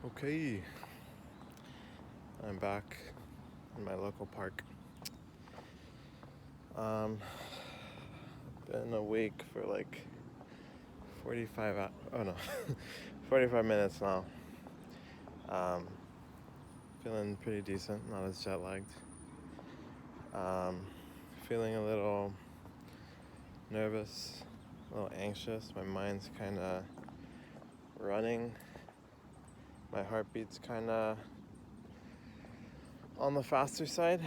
Okay, I'm back in my local park. Been awake for like 45 minutes now. Um, Feeling pretty decent, not as jet lagged. Feeling a little nervous, a little anxious. My mind's kind of running. My heartbeat's kind of on the faster side.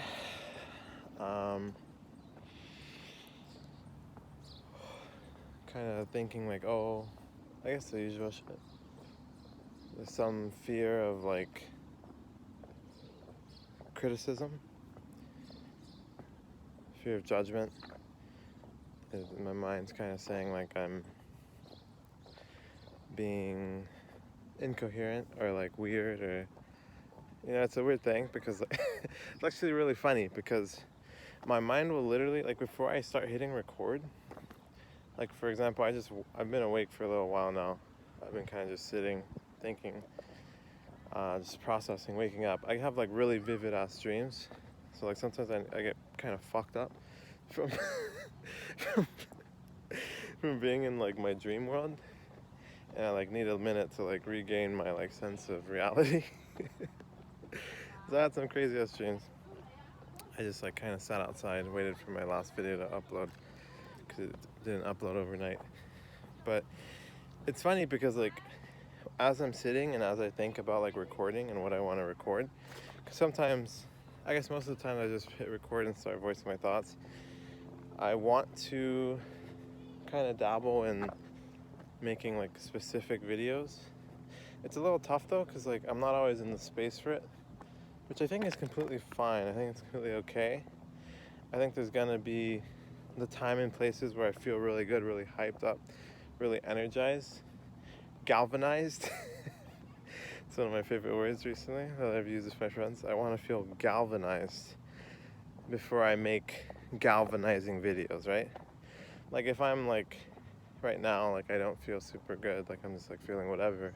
Kind of thinking like, oh, I guess the usual shit. There's some fear of like criticism, fear of judgment. My mind's kind of saying like I'm being incoherent or like weird, or it's a weird thing because it's actually really funny because my mind will literally, like, before I start hitting record, like, for example, I've been awake for a little while now. I've been kind of just sitting, thinking, just processing, waking up. I have like really vivid ass dreams, so like sometimes I get kind of fucked up from from, from being in like my dream world, and I like need a minute to like regain my like sense of reality. So I had some crazy ass dreams. I just like kind of sat outside, waited for my last video to upload because it didn't upload overnight. But it's funny because like as I'm sitting and as I think about like recording and what I want to record, because sometimes, I guess most of the time, I just hit record and start voicing my thoughts. I want to kind of dabble in making like specific videos. It's a little tough though because like I'm not always in the space for it, which I think is completely fine. I think it's completely okay. I think there's gonna be the time and places where I feel really good, really hyped up, really energized, galvanized. It's one of my favorite words recently that I've used with my friends. I want to feel galvanized before I make galvanizing videos, right? Like if I'm like right now, like I don't feel super good, like I'm just like feeling whatever,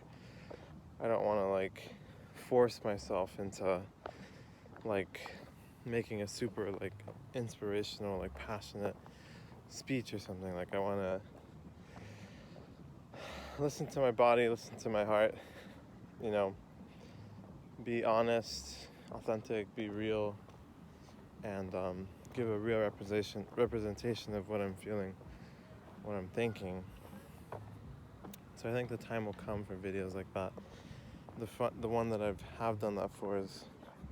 I don't want to like force myself into like making a super like inspirational, like passionate speech or something. Like I want to listen to my body, listen to my heart, you know, be honest, authentic, be real, and give a real representation of what I'm feeling, what I'm thinking. So I think the time will come for videos like that. The one that have done that for is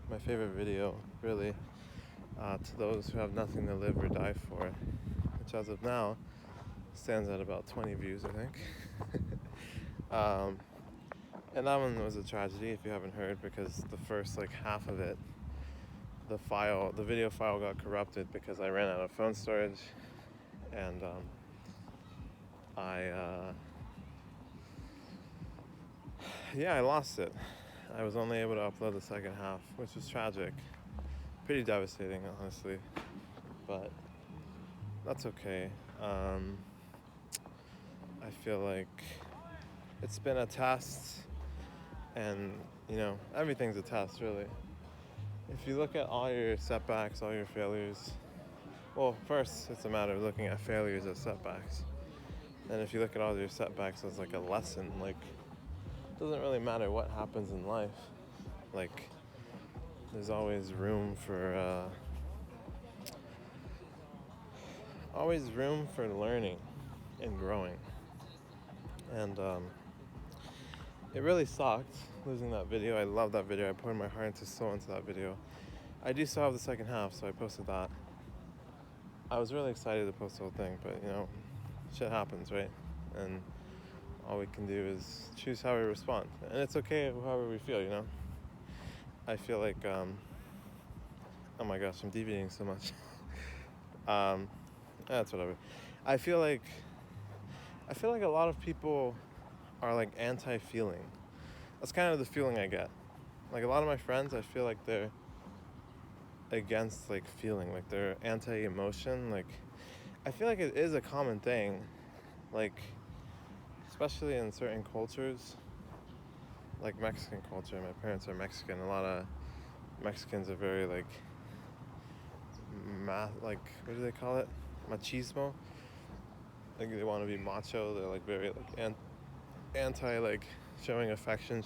my favorite video, really, to those who have nothing to live or die for, which as of now stands at about 20 views, I think. And that one was a tragedy, if you haven't heard, because the first like half of it, the video file got corrupted because I ran out of phone storage, and I I lost it. I was only able to upload the second half, which was tragic, pretty devastating, honestly, but that's okay. I feel like it's been a test, and everything's a test, really. If you look at all your setbacks, all your failures, well, first it's a matter of looking at failures as setbacks. And if you look at all your setbacks as like a lesson, like it doesn't really matter what happens in life. Like there's always room for learning and growing. And it really sucked losing that video. I love that video. I poured my heart and soul into that video. I do still have the second half, so I posted that. I was really excited to post the whole thing, but shit happens, right? And all we can do is choose how we respond, and it's okay however we feel. I feel like oh my gosh, I'm deviating so much. That's whatever. I feel like a lot of people are like anti-feeling. That's kind of the feeling I get. Like a lot of my friends, I feel like they're against like feeling, like they're anti-emotion. Like I feel like it is a common thing, like especially in certain cultures. like Mexican culture. My parents are Mexican. A lot of Mexicans are very like like what do they call it? Machismo. Like they want to be macho. They're like very like anti like showing affection,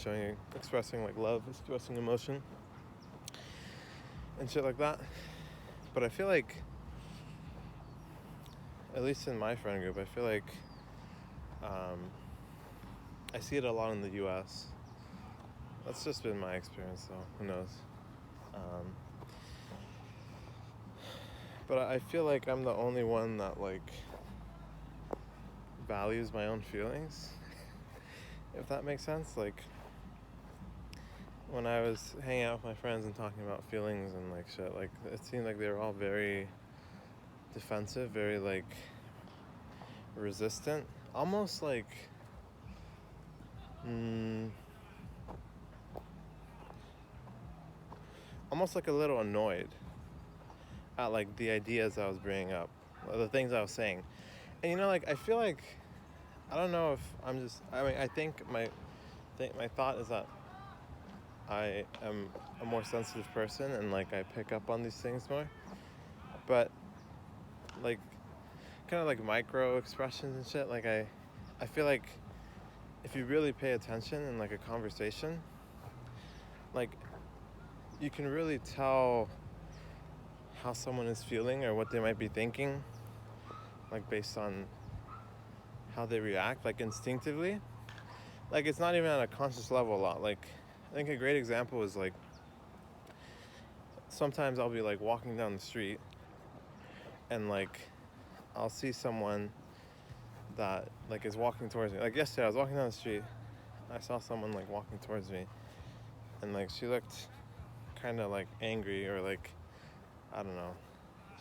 expressing like love, expressing emotion, and shit like that. But I feel like, at least in my friend group, I feel like I see it a lot in the U.S. That's just been my experience, though. Who knows? But I feel like I'm the only one that like values my own feelings, if that makes sense. Like when I was hanging out with my friends and talking about feelings and like shit, like it seemed like they were all very defensive, very like resistant, almost like almost like a little annoyed at like the ideas I was bringing up, or the things I was saying. And you know, like I feel like, I don't know if I think my thought is that I am a more sensitive person and like I pick up on these things more. But like kind of like micro expressions and shit, like I feel like if you really pay attention in like a conversation, like you can really tell how someone is feeling or what they might be thinking, like based on how they react, like instinctively. Like it's not even at a conscious level a lot. Like I think a great example is like sometimes I'll be like walking down the street and like I'll see someone that like is walking towards me. Like yesterday I was walking down the street, I saw someone like walking towards me, and like she looked kind of like angry, or like I don't know,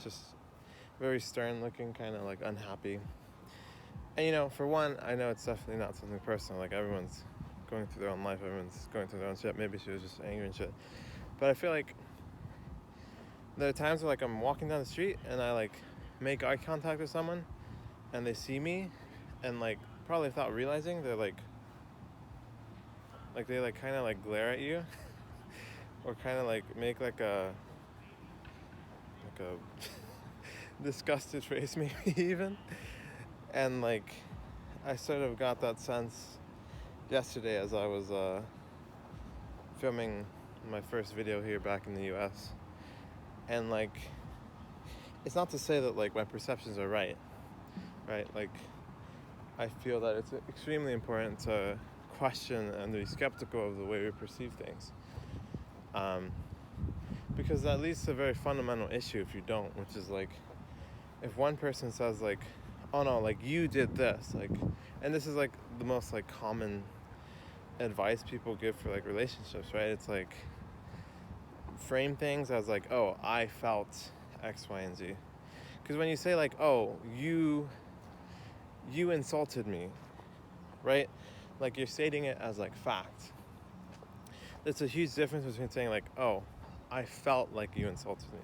just very stern looking, kind of like unhappy. And you know, for one, I know it's definitely not something personal. Like everyone's going through their own life, everyone's going through their own shit. Maybe she was just angry and shit. But I feel like there are times where like I'm walking down the street and I like make eye contact with someone and they see me, and like probably without realizing they're like they like kind of like glare at you or kind of like make like a disgusted face maybe even. And like I sort of got that sense yesterday as I was filming my first video here back in the US. And like it's not to say that like my perceptions are right? Like I feel that it's extremely important to question and be skeptical of the way we perceive things, because that leads to a very fundamental issue if you don't, which is like if one person says like, oh no, like you did this, like, and this is like the most like common advice people give for like relationships, right? It's like frame things as like, oh, I felt X, Y, and Z. Because when you say like, oh, you insulted me, right? Like you're stating it as like fact. There's a huge difference between saying like, oh, I felt like you insulted me.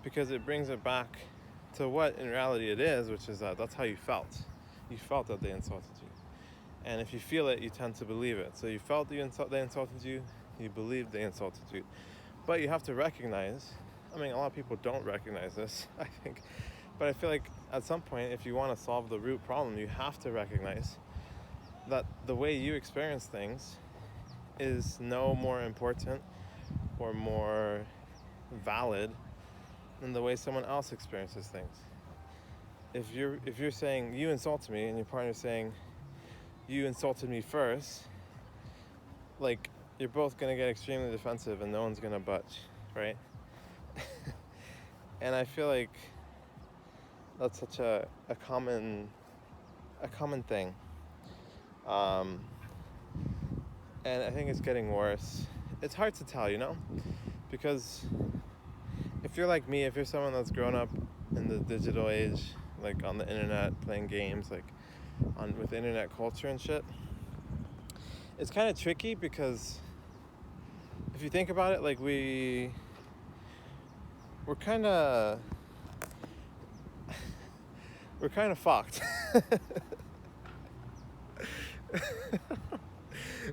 Because it brings it back to what in reality it is, which is that's how you felt. You felt that they insulted you. And if you feel it, you tend to believe it. So you felt they insulted you, you believed they insulted you. But you have to recognize, I mean, a lot of people don't recognize this, I think. But I feel like at some point, if you want to solve the root problem, you have to recognize that the way you experience things is no more important or more valid than the way someone else experiences things. If you're saying you insulted me and your partner's saying you insulted me first, like you're both gonna get extremely defensive and no one's gonna budge, right? And I feel like that's such a common thing. And I think it's getting worse. It's hard to tell, you know? Because if you're like me, if you're someone that's grown up in the digital age, like on the internet, playing games, like with internet culture and shit, it's kind of tricky because if you think about it, like we're kind of fucked.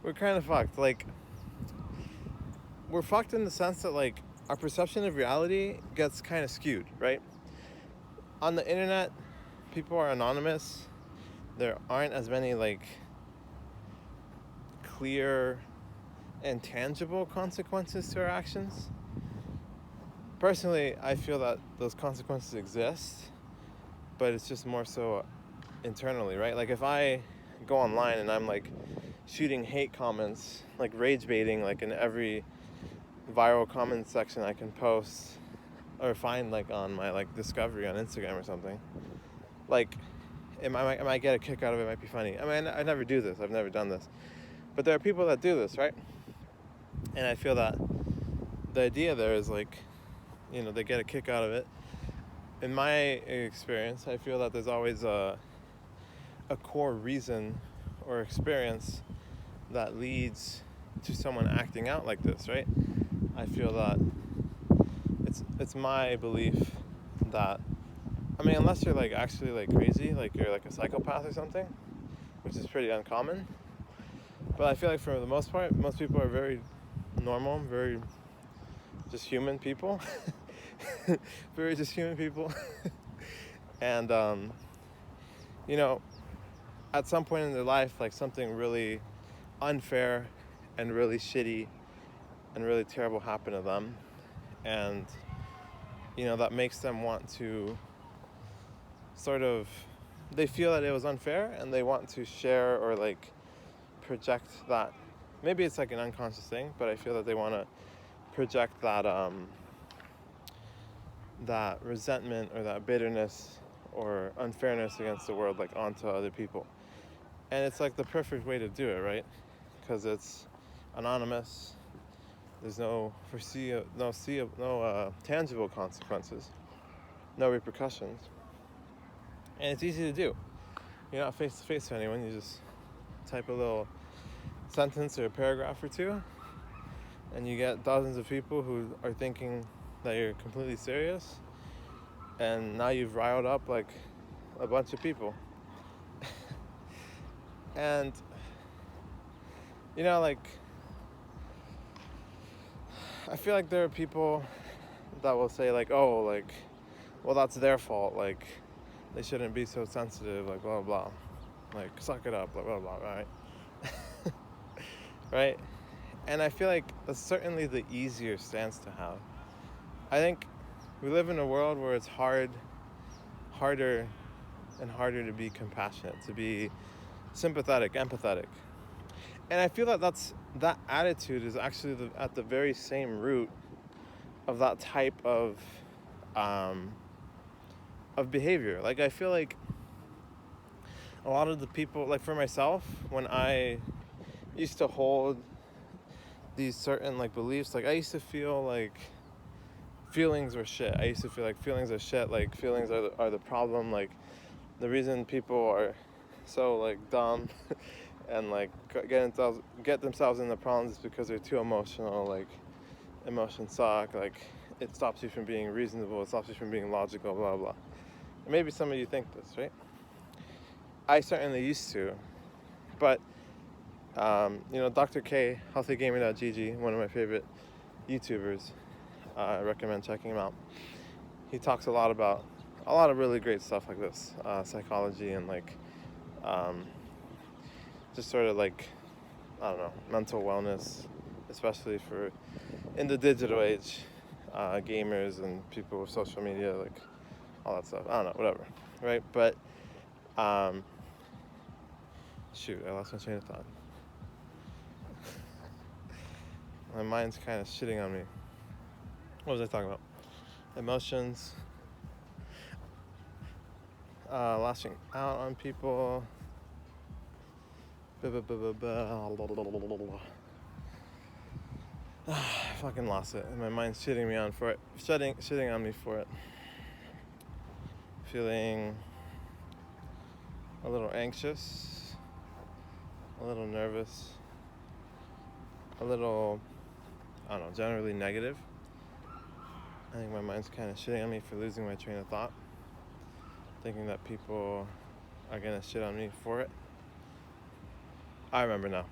we're kind of fucked. Like, we're fucked in the sense that, like, our perception of reality gets kind of skewed, right? On the internet, people are anonymous. There aren't as many, like, clear and tangible consequences to our actions. Personally, I feel that those consequences exist, but it's just more so internally, right? Like, if I go online and I'm, like, shooting hate comments, like rage baiting, like in every viral comment section I can post or find, like on my like discovery on Instagram or something, like it might get a kick out of it. It might be funny. I mean, I never do this. I've never done this, but there are people that do this, right? And I feel that the idea there is like, they get a kick out of it. In my experience, I feel that there's always a core reason or experience that leads to someone acting out like this, right? I feel that it's my belief that, I mean, unless you're like actually like crazy, like you're like a psychopath or something, which is pretty uncommon, but I feel like for the most part, most people are very normal, very just human people, very just human people, and at some point in their life, like something really unfair and really shitty and really terrible happened to them, and that makes them want to sort of, they feel that it was unfair and they want to share or like project that. Maybe it's like an unconscious thing, but I feel that they want to project that that resentment or that bitterness or unfairness against the world like onto other people. And it's like the perfect way to do it, right? Because it's anonymous. There's no tangible consequences, no repercussions, and it's easy to do. You're not face to face with anyone. You just type a little sentence or a paragraph or two, and you get dozens of people who are thinking that you're completely serious, and now you've riled up like a bunch of people. And like, I feel like there are people that will say like, oh, like, well, that's their fault, like they shouldn't be so sensitive, like blah blah, like suck it up, blah blah blah, right? Right? And I feel like that's certainly the easier stance to have. I think we live in a world where it's harder and harder to be compassionate, to be sympathetic, empathetic. And I feel that attitude is actually at the very same root of that type of behavior. Like, I feel like a lot of the people, like for myself, when I used to hold these certain like beliefs, like I used to feel like feelings were shit. I used to feel like feelings are shit, like feelings are the problem, like the reason people are so like dumb and like get themselves in the problems is because they're too emotional, like emotions suck, like it stops you from being reasonable, it stops you from being logical, blah blah. And maybe some of you think this, right? I certainly used to, but Dr. K, HealthyGamer.gg, one of my favorite YouTubers, I recommend checking him out. He talks a lot of really great stuff like this, psychology and like just sort of like, I don't know, mental wellness, especially for in the digital age, gamers and people with social media, like all that stuff. I don't know, whatever, right? But shoot, I lost my train of thought. My mind's kind of shitting on me. What was I talking about? Emotions, lashing out on people. I fucking lost it, and my mind's shitting on me for it. Feeling a little anxious, a little nervous, a little, I don't know, generally negative. I think my mind's kind of shitting on me for losing my train of thought, thinking that people are gonna shit on me for it. I remember now.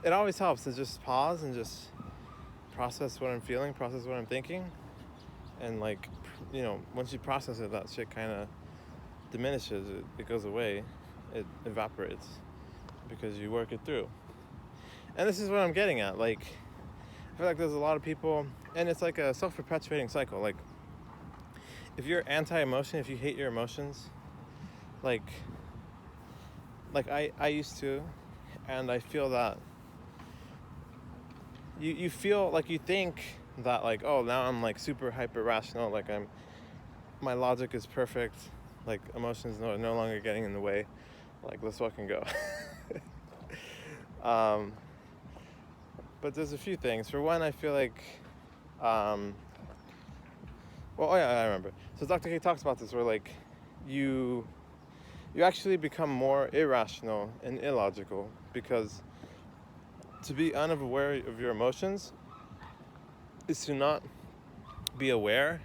it always helps to just pause and just process what I'm feeling, process what I'm thinking, and like, once you process it, that shit kind of diminishes. It goes away, it evaporates because you work it through. And this is what I'm getting at. Like, I feel like there's a lot of people, and it's like a self-perpetuating cycle. Like, if you're anti-emotion, if you hate your emotions, like I used to, and I feel that you feel like, you think that like, oh, now I'm like super hyper rational, like my logic is perfect, like emotions no longer getting in the way, like let's fucking go. But there's a few things. For one, I feel like I remember. So Dr. K talks about this, where like you actually become more irrational and illogical, because to be unaware of your emotions is to not be aware,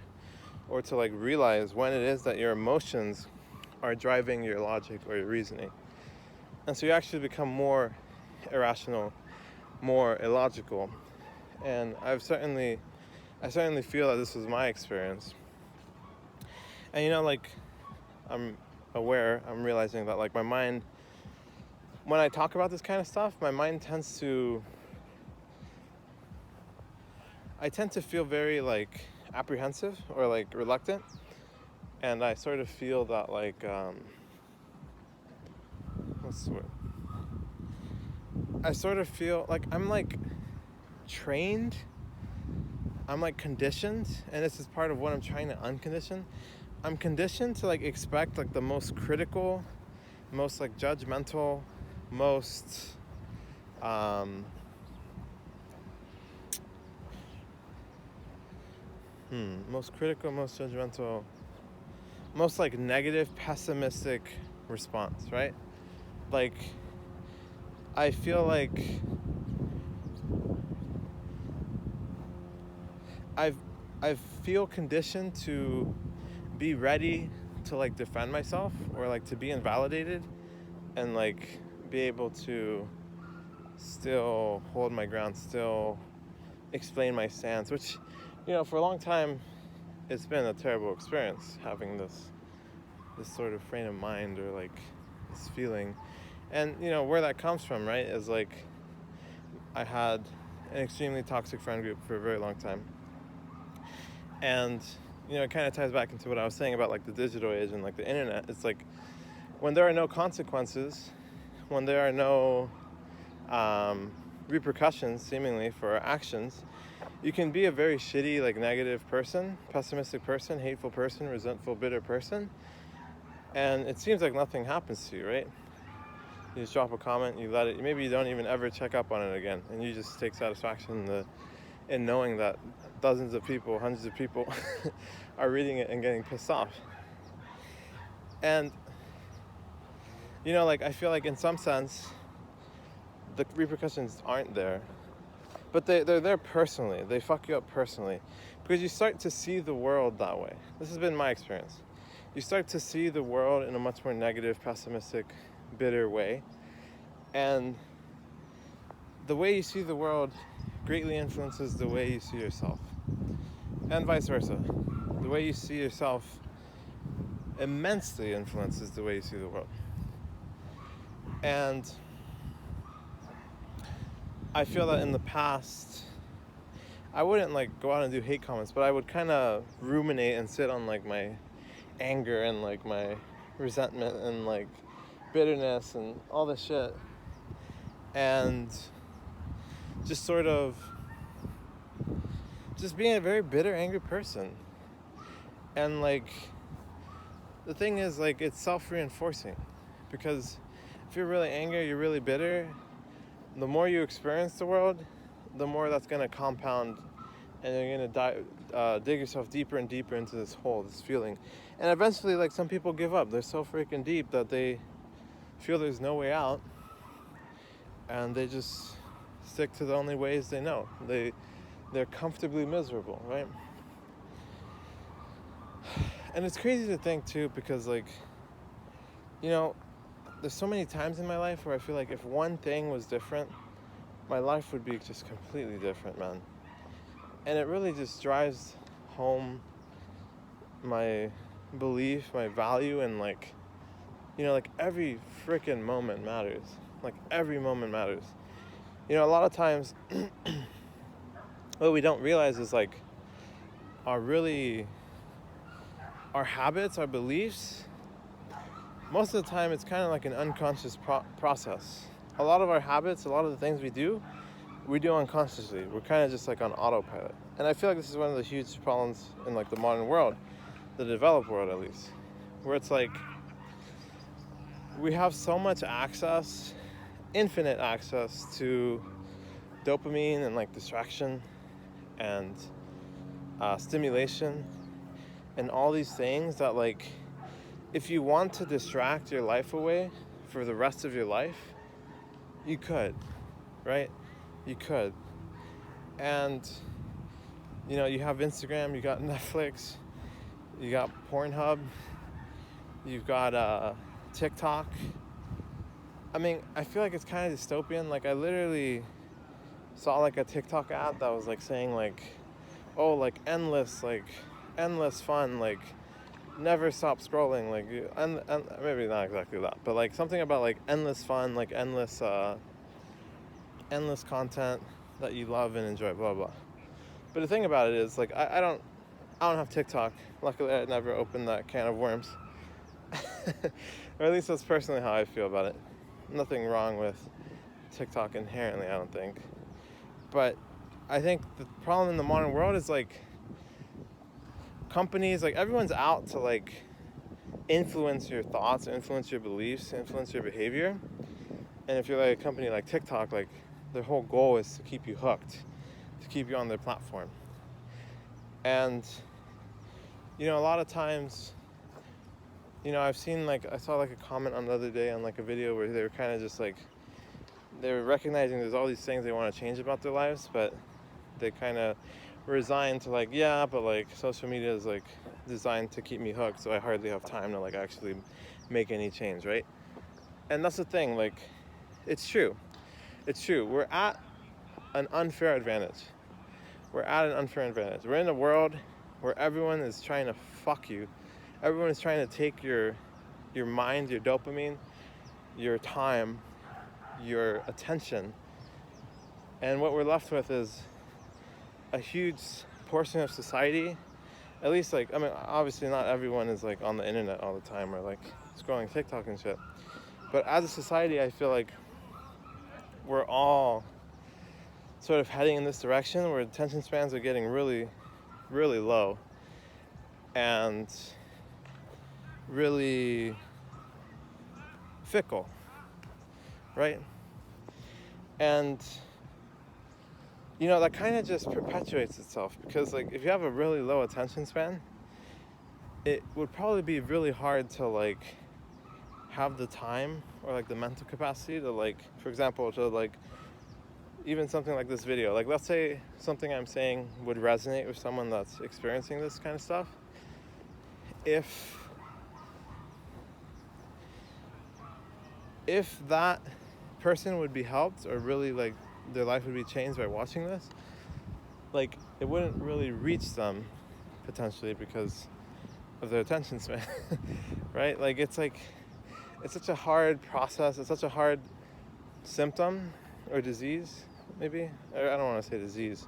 or to like realize when it is that your emotions are driving your logic or your reasoning. And so you actually become more irrational, more illogical. And I certainly feel that this was my experience. And like, I'm realizing that like my mind, when I talk about this kind of stuff, my mind I tend to feel very like apprehensive or like reluctant. And I sort of feel that like, what's the word? I sort of feel like I'm like trained, I'm like conditioned, and this is part of what I'm trying to uncondition. I'm conditioned to like expect like the most critical, most like judgmental, most most critical, most judgmental, most like negative, pessimistic response, right? Like, I feel like I feel conditioned to be ready to like defend myself, or like to be invalidated, and like be able to still hold my ground, still explain my stance, which, for a long time it's been a terrible experience, having this sort of frame of mind, or like this feeling. And where that comes from, right, is like I had an extremely toxic friend group for a very long time. And it kind of ties back into what I was saying about like the digital age and like the internet. It's like, when there are no consequences, when there are no repercussions seemingly for our actions, you can be a very shitty, like negative person, pessimistic person, hateful person, resentful, bitter person, and it seems like nothing happens to you, right? You just drop a comment, you let it, maybe you don't even ever check up on it again, and you just take satisfaction in knowing that dozens of people, hundreds of people are reading it and getting pissed off. And like, I feel like in some sense the repercussions aren't there, but they're there personally. They fuck you up personally, because you start to see the world that way. This has been my experience. You start to see the world in a much more negative, pessimistic, bitter way, and the way you see the world greatly influences the way you see yourself, and vice versa. The way you see yourself immensely influences the way you see the world. And I feel that in the past, I wouldn't like go out and do hate comments, but I would kind of ruminate and sit on like my anger and like my resentment and like bitterness and all this shit, and just sort of just being a very bitter, angry person. And like, the thing is, like, it's self-reinforcing, because if you're really angry, you're really bitter, the more you experience the world, the more that's going to compound, and you're going to dig yourself deeper and deeper into this hole, this feeling. And eventually, like, some people give up. They're so freaking deep that they feel there's no way out, and they just stick to the only ways they know. They're comfortably miserable, right? And it's crazy to think too, because like, there's so many times in my life where I feel like if one thing was different, my life would be just completely different, man. And it really just drives home my belief, my value, and like, like every freaking moment matters. Like every moment matters. A lot of times, what we don't realize is like our habits, our beliefs. Most of the time, it's kind of like an unconscious process. A lot of our habits, a lot of the things we do unconsciously. We're kind of just like on autopilot. And I feel like this is one of the huge problems in like the modern world, the developed world at least, where it's like we have so much access, infinite access to dopamine and like distraction and stimulation and all these things that like if you want to distract your life away for the rest of your life, you could, right? You could. And you have Instagram, you got Netflix, you got Pornhub, you've got TikTok. I mean, I feel like it's kind of dystopian. Like I literally saw like a TikTok ad that was like saying like, oh, like endless fun, like never stop scrolling, like and maybe not exactly that, but like something about like endless fun, like endless content that you love and enjoy, blah blah. But the thing about it is like I don't have TikTok. Luckily I never opened that can of worms. Or at least that's personally how I feel about it. Nothing wrong with TikTok inherently, I don't think. But I think the problem in the modern world is like companies, like everyone's out to like influence your thoughts, influence your beliefs, influence your behavior. And if you're like a company like TikTok, like their whole goal is to keep you hooked, to keep you on their platform. And a lot of times, I've seen like I saw like a comment on the other day on like a video where they were kind of just like they were recognizing there's all these things they want to change about their lives, but they kind of resigned to like, yeah, but like social media is like designed to keep me hooked, so I hardly have time to like actually make any change, right? And that's the thing, like it's true. We're at an unfair advantage. We're in a world where everyone is trying to fuck you. Everyone is trying to take your mind, your dopamine, your time, your attention. And what we're left with is a huge portion of society, at least like, I mean, obviously not everyone is like on the internet all the time or like scrolling TikTok and shit. But as a society, I feel like we're all sort of heading in this direction where attention spans are getting really, really low and really fickle, right? And that kind of just perpetuates itself because like if you have a really low attention span, it would probably be really hard to like have the time or like the mental capacity to like, for example, to like even something like this video, like let's say something I'm saying would resonate with someone that's experiencing this kind of stuff. If that person would be helped or really like their life would be changed by watching this, like it wouldn't really reach them potentially because of their attention span. Right? Like it's such a hard process, it's such a hard symptom or disease, maybe. I don't want to say disease.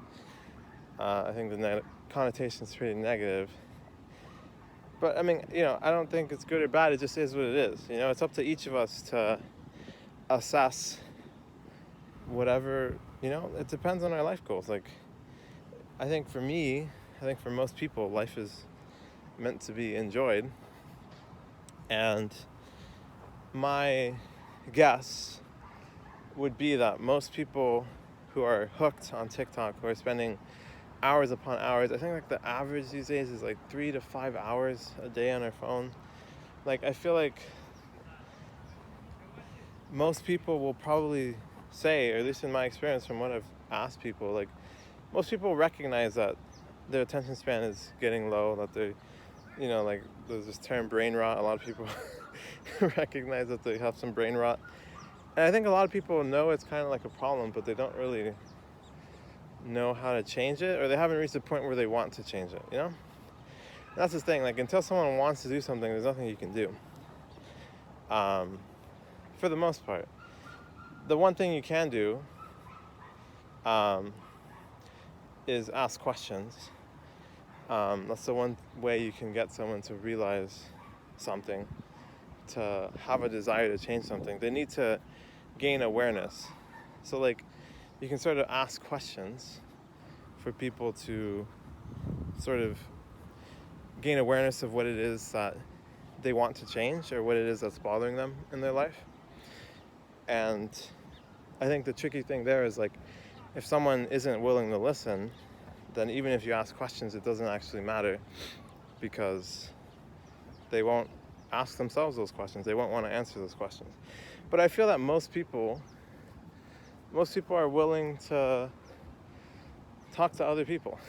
I think the connotation is pretty negative. But I mean, I don't think it's good or bad, it just is what it is. It's up to each of us to assess whatever, it depends on our life goals. Like, I think for most people, life is meant to be enjoyed. And my guess would be that most people who are hooked on TikTok, who are spending hours upon hours, I think like the average these days is like 3 to 5 hours a day on their phone. Like, I feel like most people will probably say, or at least in my experience from what I've asked people, like most people recognize that their attention span is getting low, that they, like there's this term brain rot. A lot of people recognize that they have some brain rot. And I think a lot of people know it's kind of like a problem, but they don't really know how to change it, or they haven't reached the point where they want to change it, you know? That's the thing, like, until someone wants to do something, there's nothing you can do. For the most part. The one thing you can do is ask questions. That's the one way you can get someone to realize something, to have a desire to change something. They need to gain awareness. So, like, you can sort of ask questions for people to sort of gain awareness of what it is that they want to change, or what it is that's bothering them in their life. And I think the tricky thing there is, like, if someone isn't willing to listen, then even if you ask questions, it doesn't actually matter, because they won't ask themselves those questions. They won't want to answer those questions. But I feel that most people are willing to talk to other people.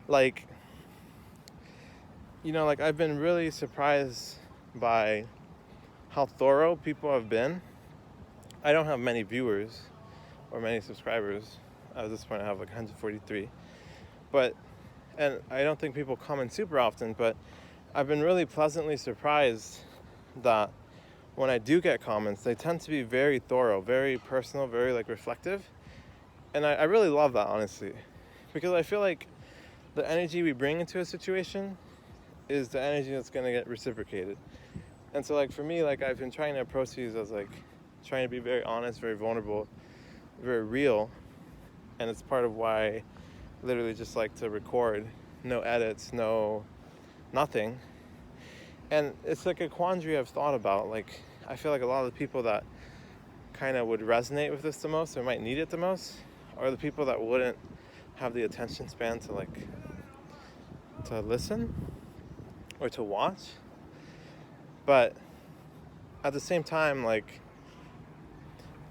Like, you know, like, I've been really surprised by how thorough people have been. I don't have many viewers or many subscribers. At this point I have like 143. And I don't think people comment super often, but I've been really pleasantly surprised that when I do get comments, they tend to be very thorough, very personal, very like reflective. And I really love that, honestly, because I feel like the energy we bring into a situation is the energy that's going to get reciprocated. And so, like, for me, like, I've been trying to approach these as like trying to be very honest, very vulnerable, very real. And it's part of why I literally just like to record, no edits, no nothing. And it's like a quandary I've thought about. Like, I feel like a lot of the people that kind of would resonate with this the most, or might need it the most, are the people that wouldn't have the attention span to like to listen or to watch. But at the same time, like,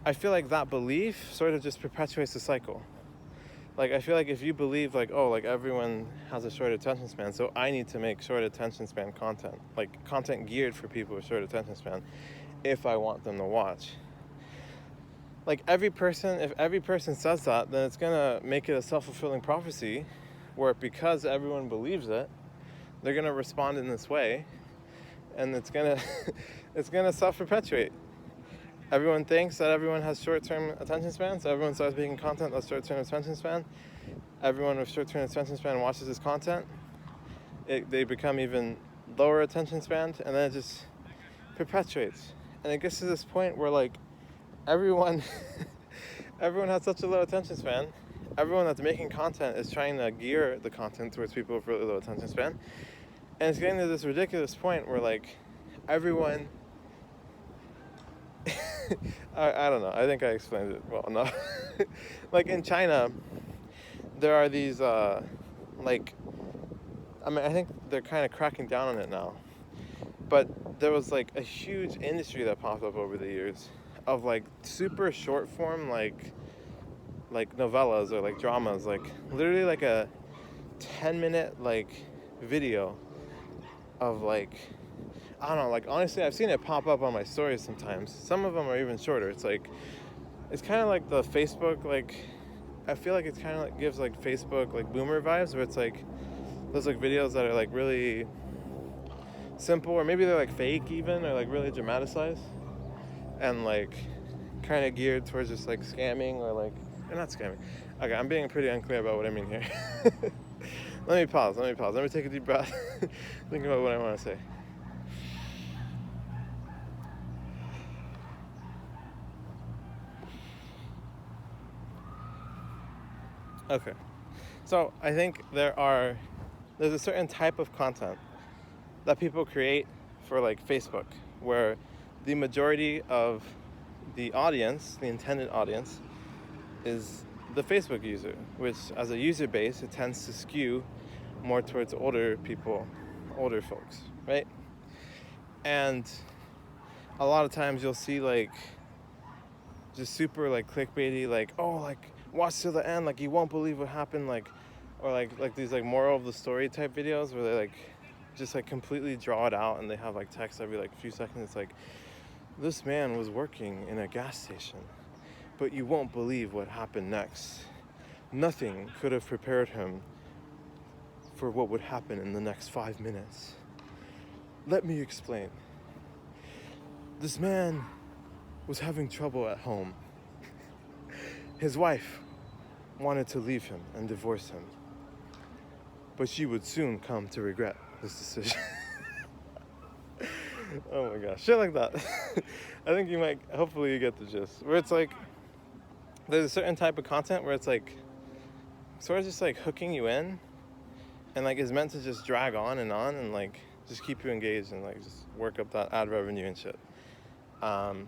I feel like that belief sort of just perpetuates the cycle. Like, I feel like if you believe, like, oh, like, everyone has a short attention span, so I need to make short attention span content, like content geared for people with short attention span, if I want them to watch. Like, if every person says that, then it's gonna make it a self-fulfilling prophecy, where because everyone believes it, they're gonna respond in this way, and it's gonna it's gonna self-perpetuate. Everyone thinks that everyone has short-term attention spans, so everyone starts making content that's short-term attention span. Everyone with short-term attention span watches this content. They become even lower attention span, and then it just perpetuates. And it gets to this point where, like, everyone has such a low attention span. Everyone that's making content is trying to gear the content towards people with really low attention span. And it's getting to this ridiculous point where, like, everyone... I don't know. I think I explained it well enough. Like, in China, there are these, like... I mean, I think they're kind of cracking down on it now. But there was, like, a huge industry that popped up over the years of, like, super short form, like novellas or, like, dramas. Like, literally, like, a 10-minute, like, video of, like... I don't know, like, honestly, I've seen it pop up on my stories sometimes. Some of them are even shorter. It's like, it's kind of like the Facebook, like, I feel like it's kind of like gives, like, Facebook, like, boomer vibes, where it's like those, like, videos that are, like, really simple, or maybe they're, like, fake even, or, like, really dramatized, and, like, kind of geared towards just, like, scamming, or, like, they're not scamming. Okay, I'm being pretty unclear about what I mean here. Let me pause. Let me take a deep breath. Think about what I want to say. Okay, so I think there's a certain type of content that people create for, like, Facebook, where the majority of the audience, the intended audience, is the Facebook user, which, as a user base, it tends to skew more towards older people, older folks, right? And a lot of times you'll see, like, just super, like, clickbaity, like, oh, like, watch to the end, like, you won't believe what happened, like, or like these, like, moral of the story type videos where they, like, just, like, completely draw it out, and they have, like, text every, like, few seconds. It's like, This man was working in a gas station, but you won't believe what happened next. Nothing could have prepared him for what would happen in the next 5 minutes. Let me explain. This man was having trouble at home. His wife wanted to leave him and divorce him, but she would soon come to regret this decision. Oh my gosh, shit like that. I think you might, hopefully you get the gist. Where it's like, there's a certain type of content where it's like, sort of just like hooking you in, and like is meant to just drag on and like just keep you engaged and like just work up that ad revenue and shit. And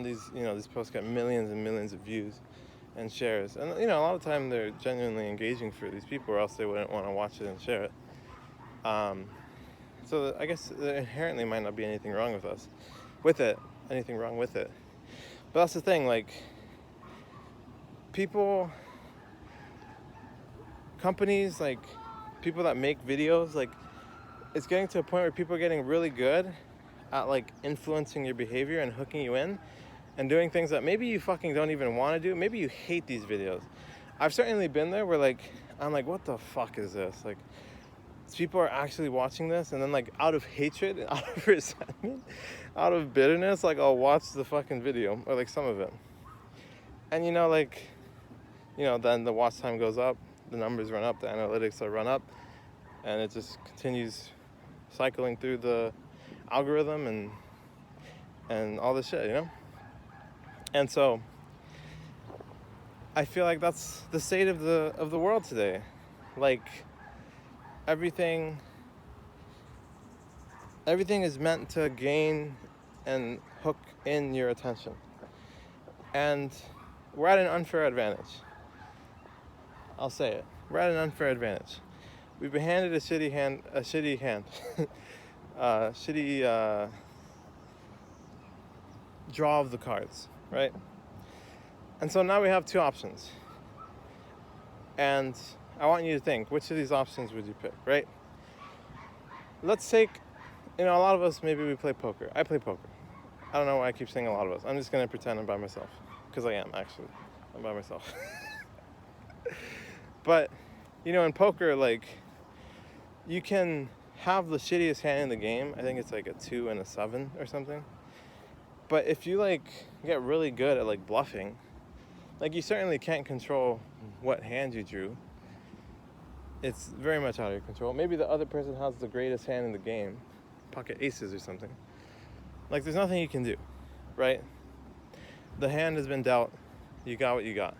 these, these posts get millions and millions of views and shares. And a lot of time they're genuinely engaging for these people, or else they wouldn't want to watch it and share it. So I guess there inherently might not be anything wrong with it, anything wrong with it. But that's the thing, like, companies, like, people that make videos, like, it's getting to a point where people are getting really good at, like, influencing your behavior and hooking you in and doing things that maybe you fucking don't even want to do. Maybe you hate these videos. I've certainly been there where, like, I'm like, what the fuck is this? Like, people are actually watching this, and then like out of hatred, out of resentment, out of bitterness, like I'll watch the fucking video, or like some of it. And then the watch time goes up, the numbers run up, the analytics are run up, and it just continues cycling through the algorithm and all this shit, And so I feel like that's the state of the world today. Like, everything is meant to gain and hook in your attention. And we're at an unfair advantage. I'll say it. We're at an unfair advantage. We've been handed a shitty draw of the cards, right? And so now we have two options. And I want you to think, which of these options would you pick, right? Let's take, a lot of us, maybe we play poker. I play poker. I don't know why I keep saying a lot of us. I'm just going to pretend I'm by myself. Because I am, actually. I'm by myself. But, in poker, like, you can have the shittiest hand in the game. I think it's like a 2 and a 7 or something. But if you, like, get really good at, like, bluffing, like, you certainly can't control what hand you drew. It's very much out of your control. Maybe the other person has the greatest hand in the game, pocket aces or something. Like, there's nothing you can do, right? The hand has been dealt. You got what you got.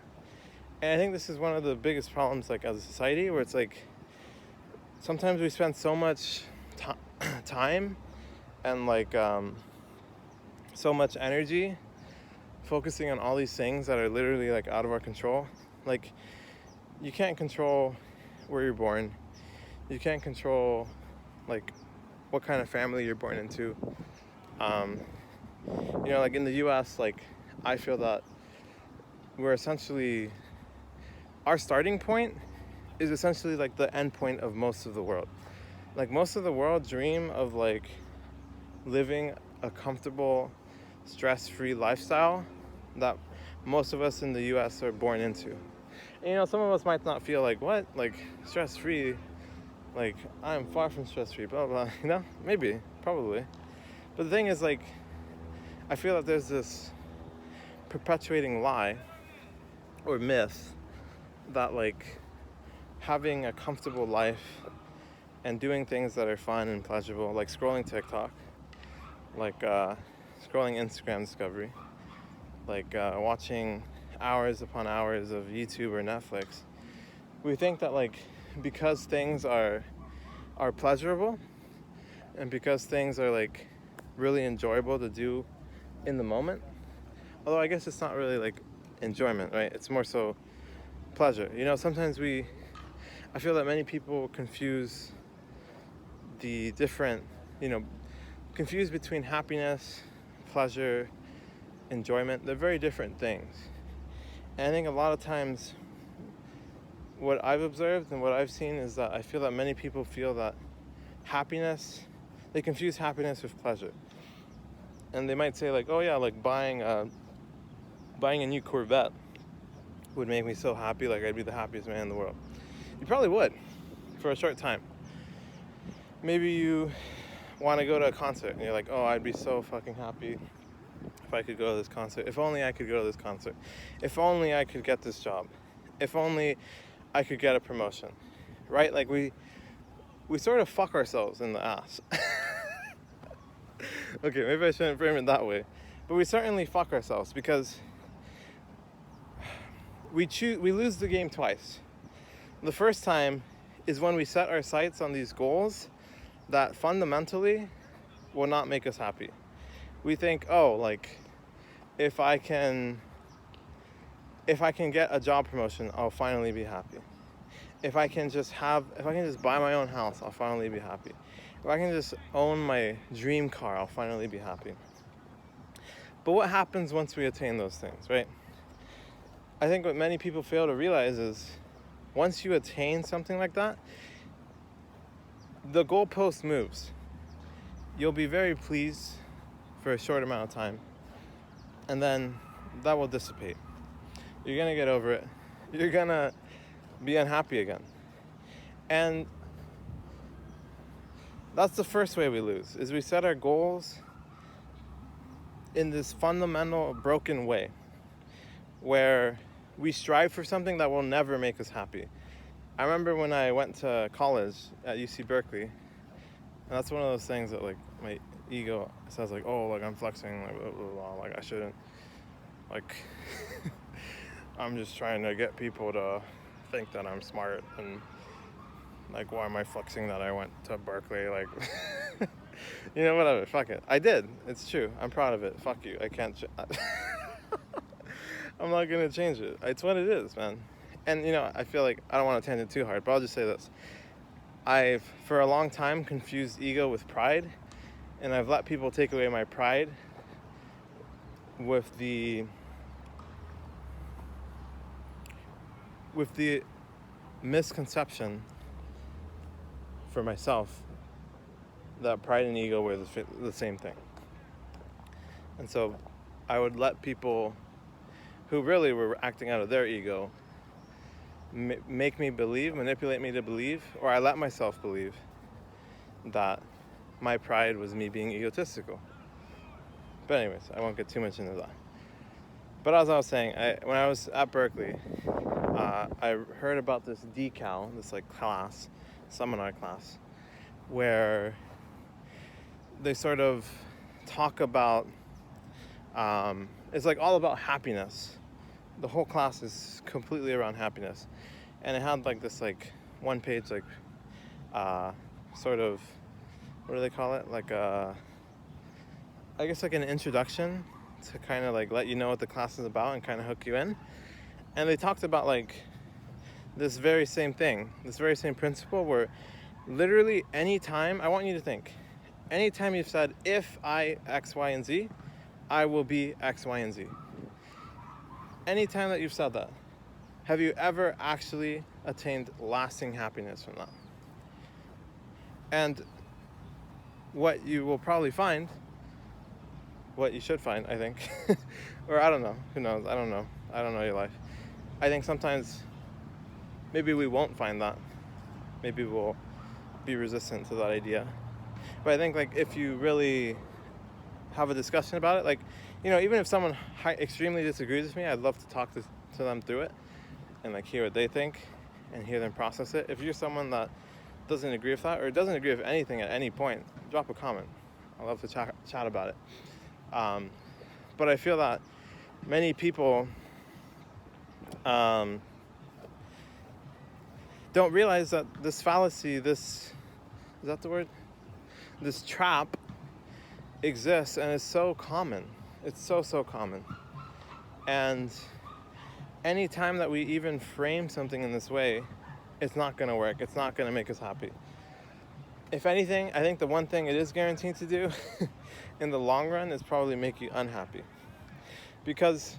And I think this is one of the biggest problems, like, as a society, where it's like, sometimes we spend so much time and, like, so much energy focusing on all these things that are literally, like, out of our control. Like, you can't control where you're born. You can't control, like, what kind of family you're born into. Like, in the US, like, I feel that we're essentially, our starting point is essentially like the end point of most of the world. Like, most of the world dream of, like, living a comfortable, stress-free lifestyle that most of us in the US are born into. And, some of us might not feel like, what? Like, stress-free? Like, I'm far from stress-free, blah, blah, Maybe, probably. But the thing is, like, I feel that there's this perpetuating lie or myth that, like, having a comfortable life and doing things that are fun and pleasurable, like scrolling TikTok, like scrolling Instagram discovery, like watching hours upon hours of YouTube or Netflix, we think that, like, because things are pleasurable and because things are, like, really enjoyable to do in the moment, although I guess it's not really, like, enjoyment, right? It's more so pleasure. Sometimes I feel that many people confuse the different, confuse between happiness, pleasure, enjoyment. They're very different things. And I think a lot of times what I've observed and what I've seen is that I feel that many people feel that they confuse happiness with pleasure. And they might say like, oh yeah, like buying a new Corvette would make me so happy, like I'd be the happiest man in the world. You probably would, for a short time. Maybe you want to go to a concert and you're like, oh, I'd be so fucking happy if I could go to this concert. If only I could go to this concert. If only I could get this job. If only I could get a promotion. Right? Like we sort of fuck ourselves in the ass. Okay, maybe I shouldn't frame it that way. But we certainly fuck ourselves because we lose the game twice. The first time is when we set our sights on these goals that fundamentally will not make us happy. We think, oh, like if I can get a job promotion, I'll finally be happy. If I can just buy my own house, I'll finally be happy. If I can just own my dream car, I'll finally be happy. But what happens once we attain those things, right? I think what many people fail to realize is once you attain something like that, the goalpost moves. You'll be very pleased for a short amount of time, and then that will dissipate. You're gonna get over it. You're gonna be unhappy again. And that's the first way we lose, is we set our goals in this fundamental broken way where we strive for something that will never make us happy. I remember when I went to college at UC Berkeley, and that's one of those things that like my ego says like, oh, like I'm flexing, like, blah, blah, blah, like I shouldn't, like I'm just trying to get people to think that I'm smart, and like why am I flexing that I went to Berkeley, like you know, whatever, fuck it. I did, it's true, I'm proud of it, fuck you, I can't I'm not gonna change it. It's what it is, man. And you know, I feel like I don't want to tangent too hard, but I'll just say this. I've for a long time confused ego with pride, and I've let people take away my pride with the misconception for myself that pride and ego were the same thing. And so I would let people who really were acting out of their ego make me believe, manipulate me to believe, or I let myself believe that my pride was me being egotistical. But anyways, I won't get too much into that. But as I was saying, when I was at Berkeley, I heard about this decal, this like class, seminar class, where they sort of talk about, it's like all about happiness. The whole class is completely around happiness. And it had like this like one page like sort of, what do they call it? Like I guess like an introduction to kind of like let you know what the class is about and kind of hook you in. And they talked about like this very same thing, this very same principle where literally anytime, I want you to think, anytime you've said, if I X, Y, and Z, I will be X, Y, and Z. Anytime that you've said that, have you ever actually attained lasting happiness from that? And what you will probably find, what you should find, I think, or I don't know, who knows, I don't know your life. I think sometimes maybe we won't find that. Maybe we'll be resistant to that idea. But I think like if you really have a discussion about it, like, you know, even if someone extremely disagrees with me, I'd love to talk to them through it and like hear what they think and hear them process it. If you're someone that doesn't agree with that or doesn't agree with anything at any point, drop a comment. I'd love to chat about it. But I feel that many people don't realize that this fallacy, is that the word? This trap exists and is so common. It's so common. And any time that we even frame something in this way, it's not going to work. It's not going to make us happy. If anything, I think the one thing it is guaranteed to do in the long run is probably make you unhappy. Because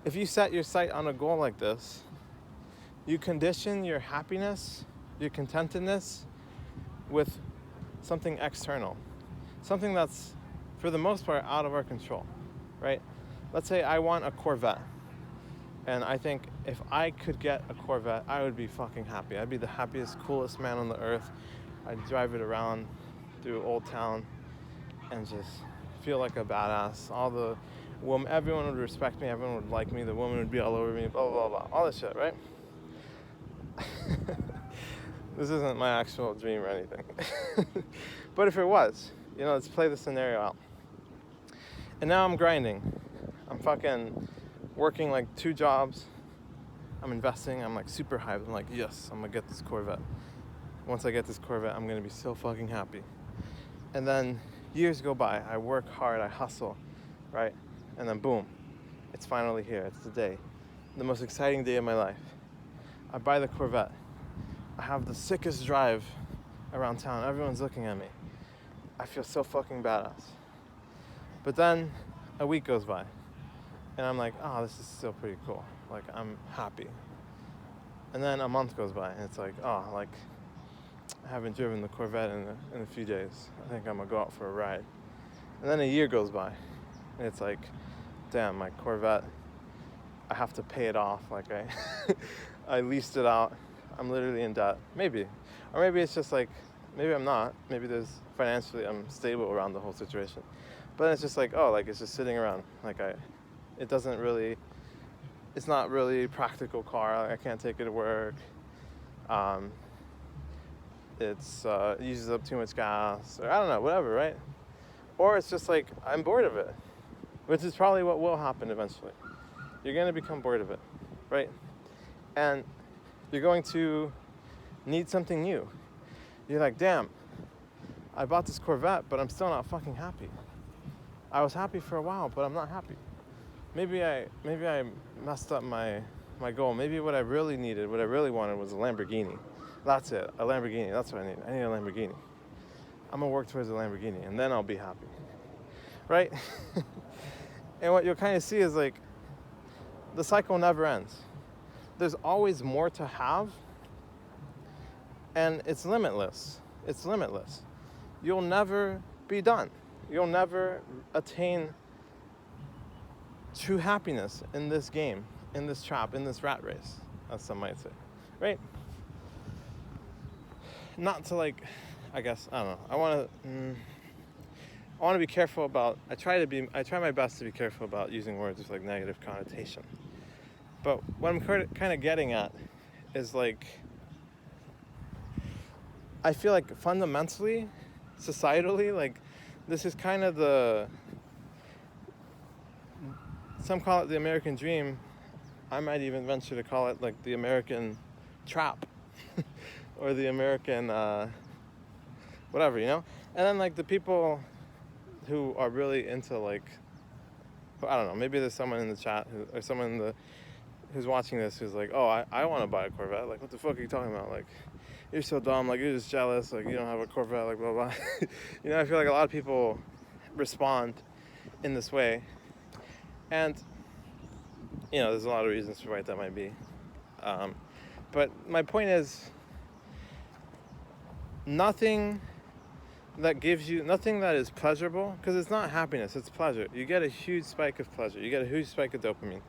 if you set your sight on a goal like this, you condition your happiness, your contentedness with something external, something that's for the most part, out of our control, right? Let's say I want a Corvette. And I think if I could get a Corvette, I would be fucking happy. I'd be the happiest, coolest man on the earth. I'd drive it around through Old Town and just feel like a badass. Everyone would respect me. Everyone would like me. The woman would be all over me. Blah, blah, blah. All this shit, right? This isn't my actual dream or anything. But if it was, let's play the scenario out. And now I'm grinding. I'm fucking working like 2 jobs. I'm investing. I'm like super hyped. I'm like, yes, I'm gonna get this Corvette. Once I get this Corvette, I'm gonna be so fucking happy. And then years go by. I work hard. I hustle, right? And then boom, it's finally here. It's the day, the most exciting day of my life. I buy the Corvette. I have the sickest drive around town. Everyone's looking at me. I feel so fucking badass. But then a week goes by. And I'm like, oh, this is still pretty cool. Like, I'm happy. And then a month goes by, and it's like, oh, like, I haven't driven the Corvette in a few days. I think I'm gonna go out for a ride. And then a year goes by, and it's like, damn, my Corvette, I have to pay it off. Like, I leased it out. I'm literally in debt. Maybe. Or maybe it's just like, maybe I'm not. Maybe financially, I'm stable around the whole situation. But it's just like, oh, like, it's just sitting around. Like, it's not really a practical car. I can't take it to work. It uses up too much gas, or I don't know, whatever, right? Or it's just like, I'm bored of it, which is probably what will happen eventually. You're going to become bored of it, right? And you're going to need something new. You're like, damn, I bought this Corvette, but I'm still not fucking happy. I was happy for a while, but I'm not happy. Maybe I messed up my goal. Maybe what I really needed, what I really wanted was a Lamborghini. That's it, a Lamborghini. That's what I need. I need a Lamborghini. I'm gonna work towards a Lamborghini, and then I'll be happy, right? And what you'll kind of see is like, the cycle never ends. There's always more to have, and it's limitless. It's limitless. You'll never be done. You'll never attain true happiness in this game, in this trap, in this rat race, as some might say, right? Not to like, I guess, I don't know. I want to be careful about, I try my best to be careful about using words with like negative connotation. But what I'm kind of getting at is like, I feel like fundamentally, societally, like, this is kind of some call it the American dream. I might even venture to call it like the American trap or the American whatever, And then like the people who are really into like, I don't know, maybe there's someone in the chat or someone who's watching this who's like, oh, I want to buy a Corvette. Like, what the fuck are you talking about? Like, you're so dumb. Like, you're just jealous. Like, you don't have a Corvette. Like, blah, blah. I feel like a lot of people respond in this way. And, there's a lot of reasons for why that might be. But my point is, nothing that is pleasurable, because it's not happiness, it's pleasure. You get a huge spike of pleasure. You get a huge spike of dopamine.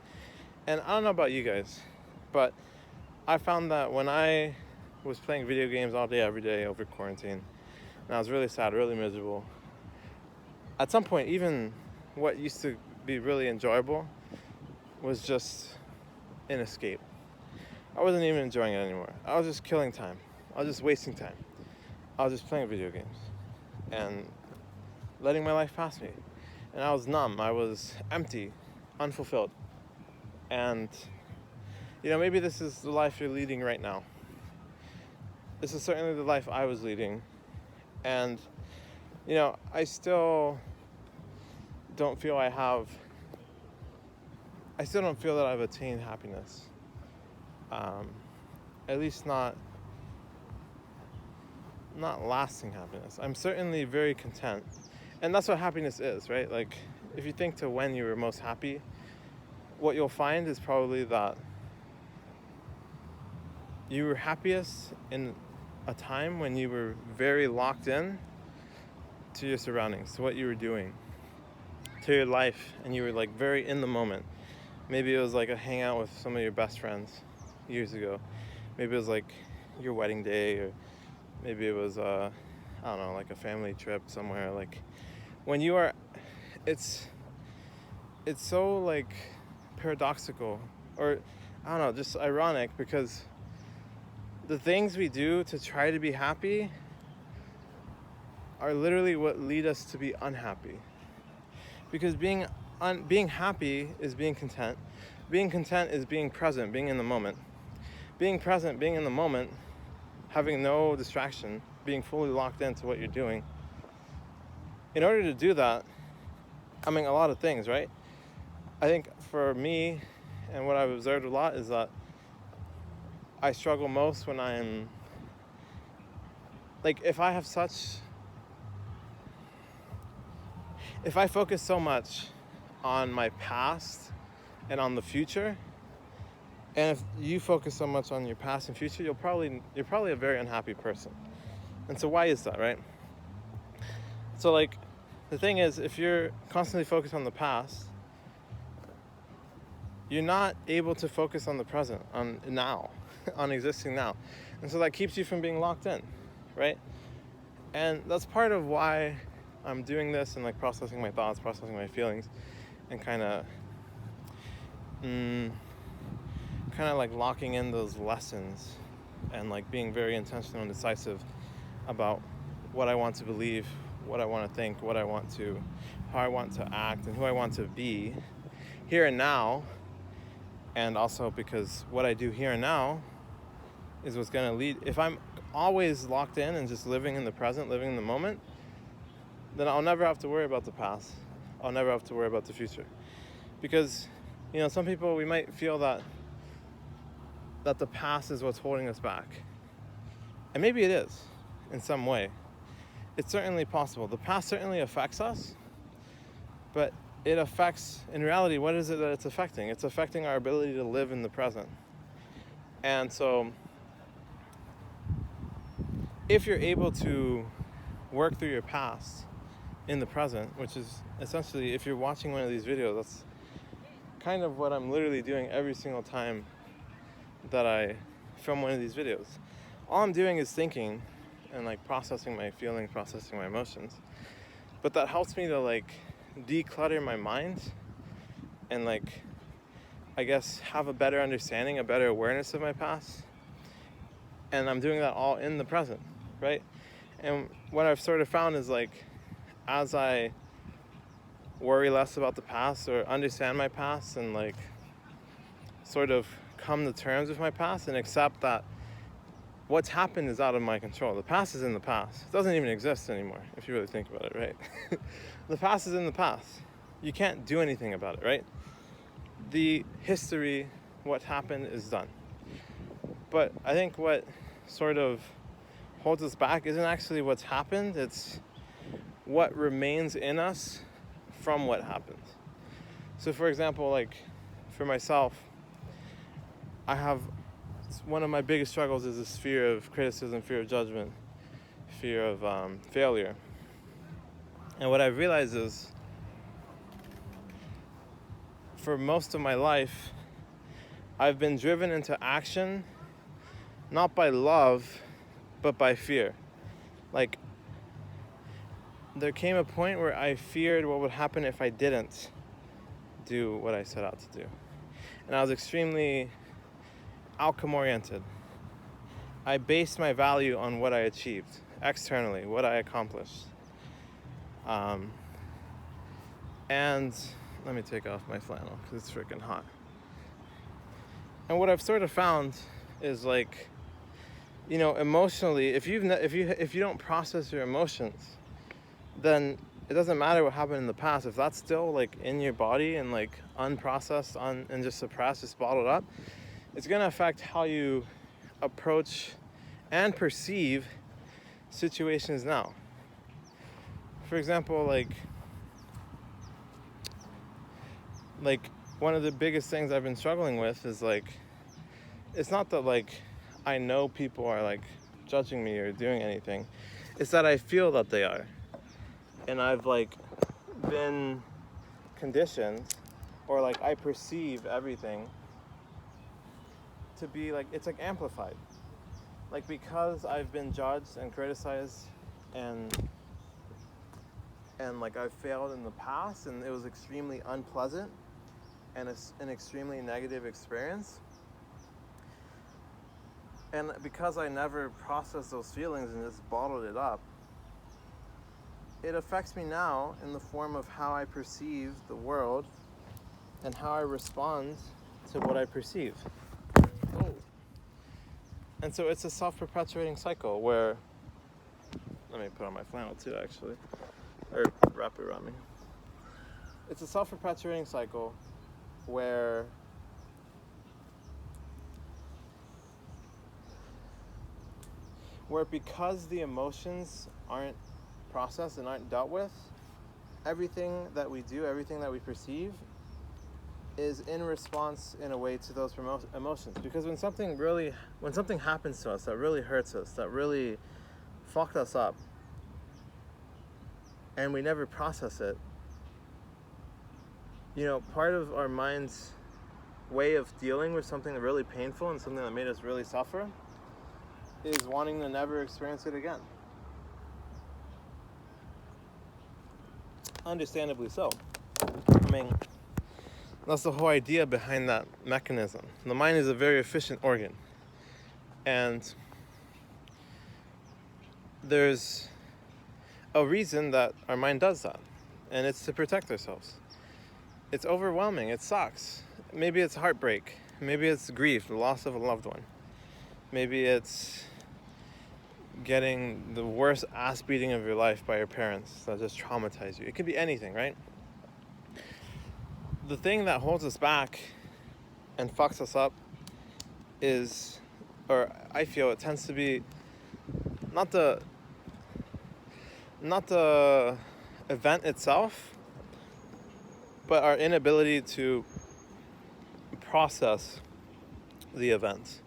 And I don't know about you guys, but I found that when I was playing video games all day, every day over quarantine, and I was really sad, really miserable, at some point, even what used to be really enjoyable was just an escape. I wasn't even enjoying it anymore. I was just killing time. I was just wasting time. I was just playing video games and letting my life pass me. And I was numb. I was empty, unfulfilled. And, maybe this is the life you're leading right now. This is certainly the life I was leading. And, I still don't feel that I've attained happiness. At least not lasting happiness. I'm certainly very content. And that's what happiness is, right? Like, if you think to when you were most happy, what you'll find is probably that you were happiest in a time when you were very locked in to your surroundings, to what you were doing. to your life and you were like very in the moment. Maybe it was like a hangout with some of your best friends years ago. Maybe it was like your wedding day, or maybe it was I don't know, like a family trip somewhere. Like when you are, it's so like paradoxical, or I don't know, just ironic, because the things we do to try to be happy are literally what lead us to be unhappy. Because being happy is being content. Being content is being present, being in the moment. Being present, being in the moment, having no distraction, being fully locked into what you're doing. In order to do that, I mean, a lot of things, right? I think for me, and what I've observed a lot, is that I struggle most when I'm, like, if I focus so much on my past and on the future, and if you focus so much on your past and future, you're probably a very unhappy person. And so why is that, right? So like, the thing is, if you're constantly focused on the past, you're not able to focus on the present, on now, on existing now. And so that keeps you from being locked in, right? And that's part of why I'm doing this and like processing my thoughts, processing my feelings, and kind of like locking in those lessons, and like being very intentional and decisive about what I want to believe, what I want to think, how I want to act, and who I want to be here and now. And also because what I do here and now is what's going to lead. If I'm always locked in and just living in the present, living in the moment, then I'll never have to worry about the past. I'll never have to worry about the future. Because, you know, some people, we might feel that the past is what's holding us back. And maybe it is, in some way. It's certainly possible. The past certainly affects us, but it affects, in reality, what is it that it's affecting? It's affecting our ability to live in the present. And so, if you're able to work through your past in the present, which is essentially, if you're watching one of these videos, that's kind of what I'm literally doing every single time that I film one of these videos. All I'm doing is thinking and like processing my feelings, processing my emotions. But that helps me to like declutter my mind and like, I guess, have a better understanding, a better awareness of my past. And I'm doing that all in the present, right? And what I've sort of found is like, as I worry less about the past, or understand my past, and like sort of come to terms with my past and accept that what's happened is out of my control. The past is in the past. It doesn't even exist anymore, if you really think about it, right? The past is in the past. You can't do anything about it, right? The history, what happened, is done. But I think what sort of holds us back isn't actually what's happened, it's what remains in us from what happened. So for example, like for myself, I have, one of my biggest struggles is this fear of criticism, fear of judgment, fear of failure. And what I've realized is, for most of my life, I've been driven into action, not by love, but by fear. Like, there came a point where I feared what would happen if I didn't do what I set out to do. And I was extremely outcome-oriented. I based my value on what I achieved externally, what I accomplished. And let me take off my flannel because it's freaking hot. And what I've sort of found is, like, you know, emotionally, if you don't process your emotions, then it doesn't matter what happened in the past. If that's still like in your body and like unprocessed, and just suppressed, just bottled up, it's gonna affect how you approach and perceive situations now. For example, like one of the biggest things I've been struggling with is like, it's not that like I know people are like judging me or doing anything. It's that I feel that they are. And I've like been conditioned, or like I perceive everything to be like, it's like amplified. Like, because I've been judged and criticized and like I've failed in the past and it was extremely unpleasant and it's an extremely negative experience, and because I never processed those feelings and just bottled it up, it affects me now in the form of how I perceive the world and how I respond to what I perceive. Oh. And so it's a self-perpetuating cycle where, let me put on my flannel too, actually, or wrap it around me. It's a self-perpetuating cycle where because the emotions aren't processed and aren't dealt with, everything that we do, everything that we perceive is in response in a way to those emotions. Because when something happens to us that really hurts us, that really fucked us up, and we never process it, part of our mind's way of dealing with something really painful and something that made us really suffer is wanting to never experience it again. Understandably so. I mean, that's the whole idea behind that mechanism. The mind is a very efficient organ. And there's a reason that our mind does that. And it's to protect ourselves. It's overwhelming. It sucks. Maybe it's heartbreak. Maybe it's grief, the loss of a loved one. Maybe it's getting the worst ass beating of your life by your parents that just traumatize you. It could be anything, right? The thing that holds us back and fucks us up is, or I feel it tends to be not the event itself, but our inability to process the events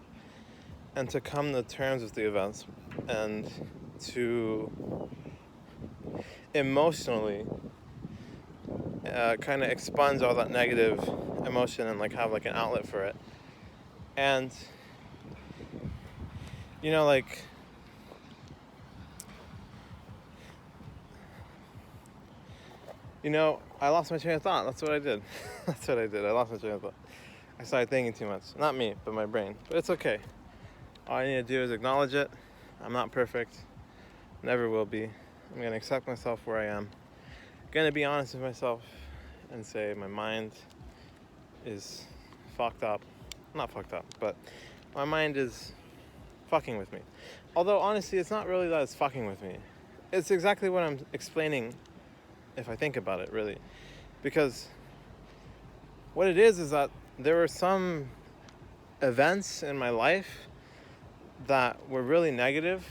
and to come to terms with the events and to emotionally kind of expunge all that negative emotion and like have like an outlet for it. And I lost my train of thought. That's what I did. I lost my train of thought. I started thinking too much. Not me, but my brain. But it's okay. All I need to do is acknowledge it. I'm not perfect. Never will be. I'm going to accept myself where I am. Going to be honest with myself and say my mind is fucked up. Not fucked up, but my mind is fucking with me. Although, honestly, it's not really that it's fucking with me. It's exactly what I'm explaining if I think about it, really. Because what it is that there were some events in my life that were really negative,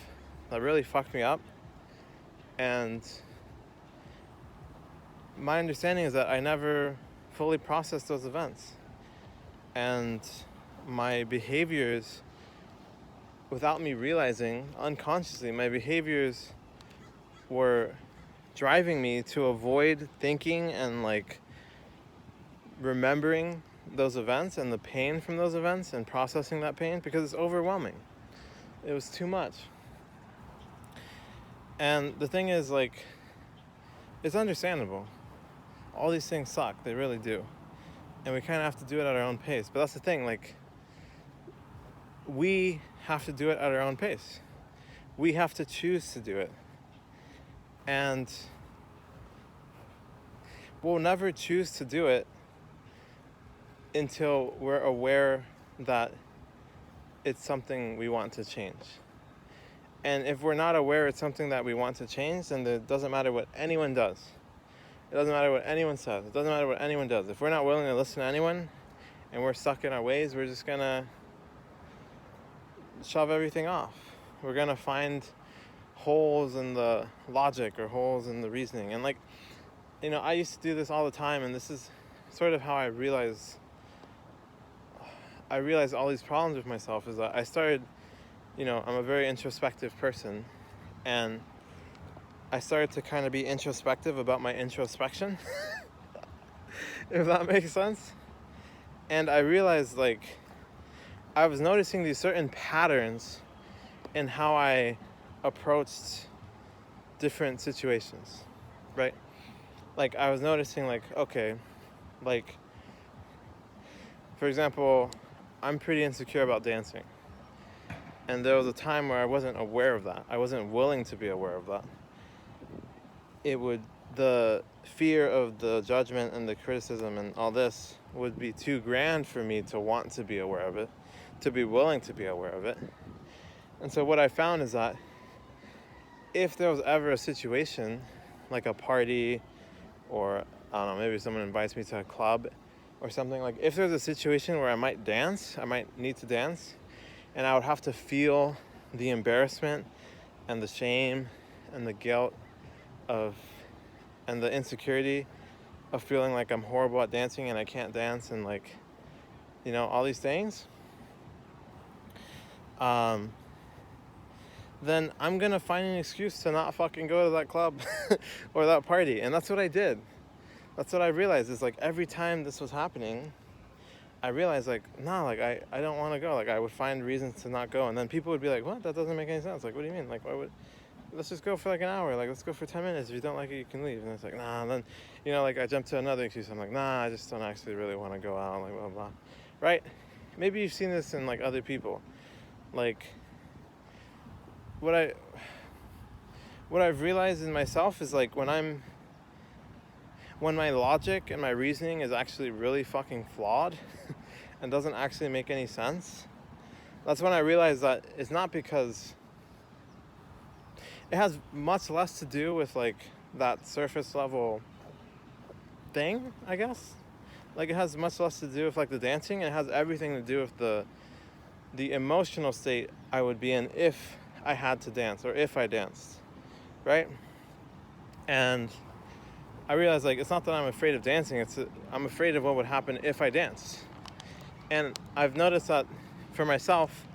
that really fucked me up. And my understanding is that I never fully processed those events. And my behaviors, without me realizing, unconsciously, my behaviors were driving me to avoid thinking and like remembering those events and the pain from those events and processing that pain, because it's overwhelming. It was too much. And the thing is, like, it's understandable. All these things suck. They really do. And we kind of have to do it at our own pace. But that's the thing, like, we have to do it at our own pace. We have to choose to do it. And we'll never choose to do it until we're aware that it's something we want to change. And if we're not aware it's something that we want to change, then it doesn't matter what anyone does. It doesn't matter what anyone says. It doesn't matter what anyone does. If we're not willing to listen to anyone and we're stuck in our ways, we're just gonna shove everything off. We're gonna find holes in the logic or holes in the reasoning. And like, I used to do this all the time, and this is sort of how I realized all these problems with myself, is that I started, I'm a very introspective person, and I started to kind of be introspective about my introspection. if that makes sense. And I realized, like, I was noticing these certain patterns in how I approached different situations, right? Like, I was noticing, like, okay, like, for example, I'm pretty insecure about dancing. And there was a time where I wasn't aware of that. I wasn't willing to be aware of that. The fear of the judgment and the criticism and all this would be too grand for me to want to be aware of it, to be willing to be aware of it. And so what I found is that if there was ever a situation, like a party, or I don't know, maybe someone invites me to a club or something, like if there's a situation where I might need to dance, and I would have to feel the embarrassment and the shame and the guilt and the insecurity of feeling like I'm horrible at dancing and I can't dance and, like, you know, all these things, then I'm gonna find an excuse to not fucking go to that club or that party. And that's what I did. That's what I realized, is like every time this was happening, I realized, like, nah, like I don't want to go. Like, I would find reasons to not go, and then people would be like, what? That doesn't make any sense. Like, what do you mean? Like, why would, let's just go for like an hour. Like, let's go for 10 minutes. If you don't like it, you can leave. And it's like, nah. And then, you know, like I jump to another excuse. I'm like, nah, I just don't actually really want to go out. Like, blah, blah. Right? Maybe you've seen this in like other people. Like, what I've realized in myself is, like, when my logic and my reasoning is actually really fucking flawed and doesn't actually make any sense, that's when I realize that it's not because it has much less to do with, like, that surface level thing, I guess. Like, it has much less to do with, like, the dancing. It has everything to do with the emotional state I would be in if I had to dance, or if I danced, right? And I realized, like, it's not that I'm afraid of dancing, I'm afraid of what would happen if I danced. And I've noticed that for myself,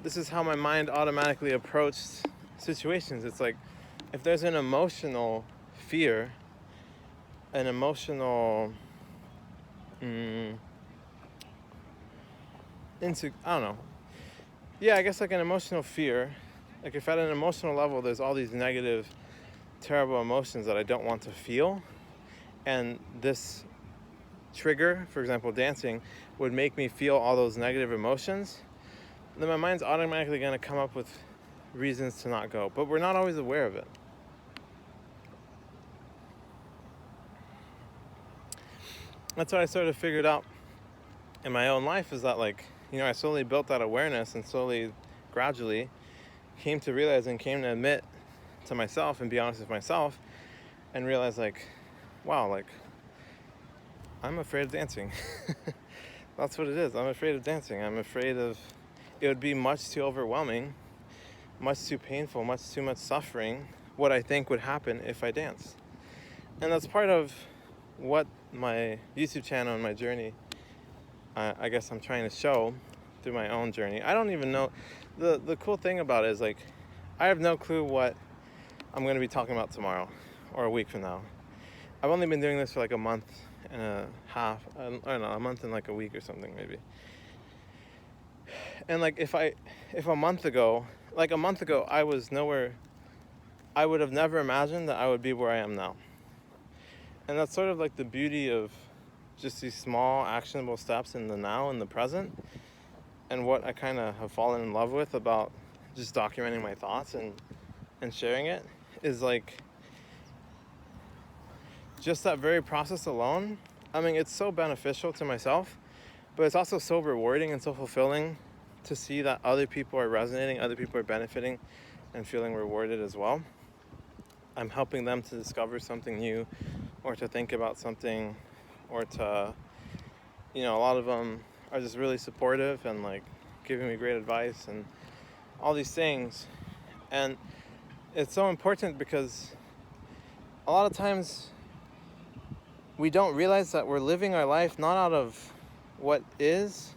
this is how my mind automatically approached situations. It's like, if there's an emotional fear, an emotional I don't know. Yeah, I guess like an emotional fear. Like, if at an emotional level there's all these negative, terrible emotions that I don't want to feel, and this trigger, for example, dancing, would make me feel all those negative emotions, then my mind's automatically going to come up with reasons to not go. But we're not always aware of it. That's what I sort of figured out in my own life, is that, like, you know, I slowly built that awareness and slowly, gradually came to realize and came to admit to myself and be honest with myself and realize, like, wow, like, I'm afraid of dancing. That's what it is. I'm afraid of dancing. I'm afraid of it would be much too overwhelming, much too painful, much too much suffering, what I think would happen if I danced. And that's part of what my YouTube channel and my journey, I guess I'm trying to show through my own journey. I don't even know. The cool thing about it is, like, I have no clue what I'm going to be talking about tomorrow or a week from now. I've only been doing this for like a month and a half. I don't know, a month and like a week or something maybe. And like, if a month ago I was nowhere, I would have never imagined that I would be where I am now. And that's sort of like the beauty of just these small actionable steps in the now and the present, and what I kind of have fallen in love with about just documenting my thoughts and sharing it, is like, just that very process alone. I mean, it's so beneficial to myself, but it's also so rewarding and so fulfilling to see that other people are resonating, other people are benefiting and feeling rewarded as well. I'm helping them to discover something new, or to think about something, or to, you know, a lot of them are just really supportive and like giving me great advice and all these things. And it's so important because a lot of times we don't realize that we're living our life not out of what is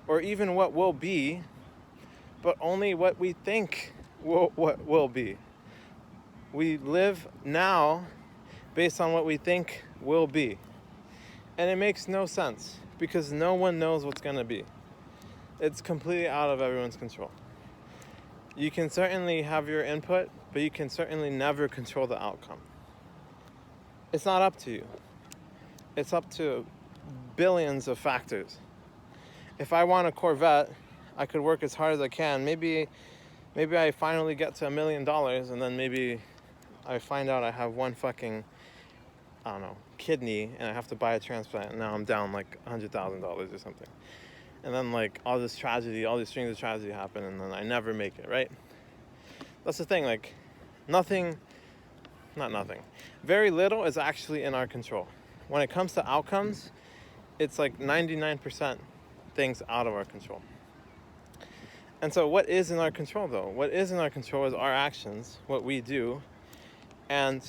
or even what will be, but only what we think what will be. We live now based on what we think will be. And it makes no sense because no one knows what's going to be. It's completely out of everyone's control. You can certainly have your input, but you can certainly never control the outcome. It's not up to you. It's up to billions of factors. If I want a Corvette, I could work as hard as I can. Maybe I finally get to $1 million, and then maybe I find out I have one fucking, I don't know, kidney, and I have to buy a transplant, and now I'm down like $100,000 or something. And then like all this tragedy, all these strings of tragedy happen, and then I never make it, right? That's the thing, like nothing, very little is actually in our control. When it comes to outcomes, it's like 99% things out of our control. And so what is in our control though? What is in our control is our actions, what we do. And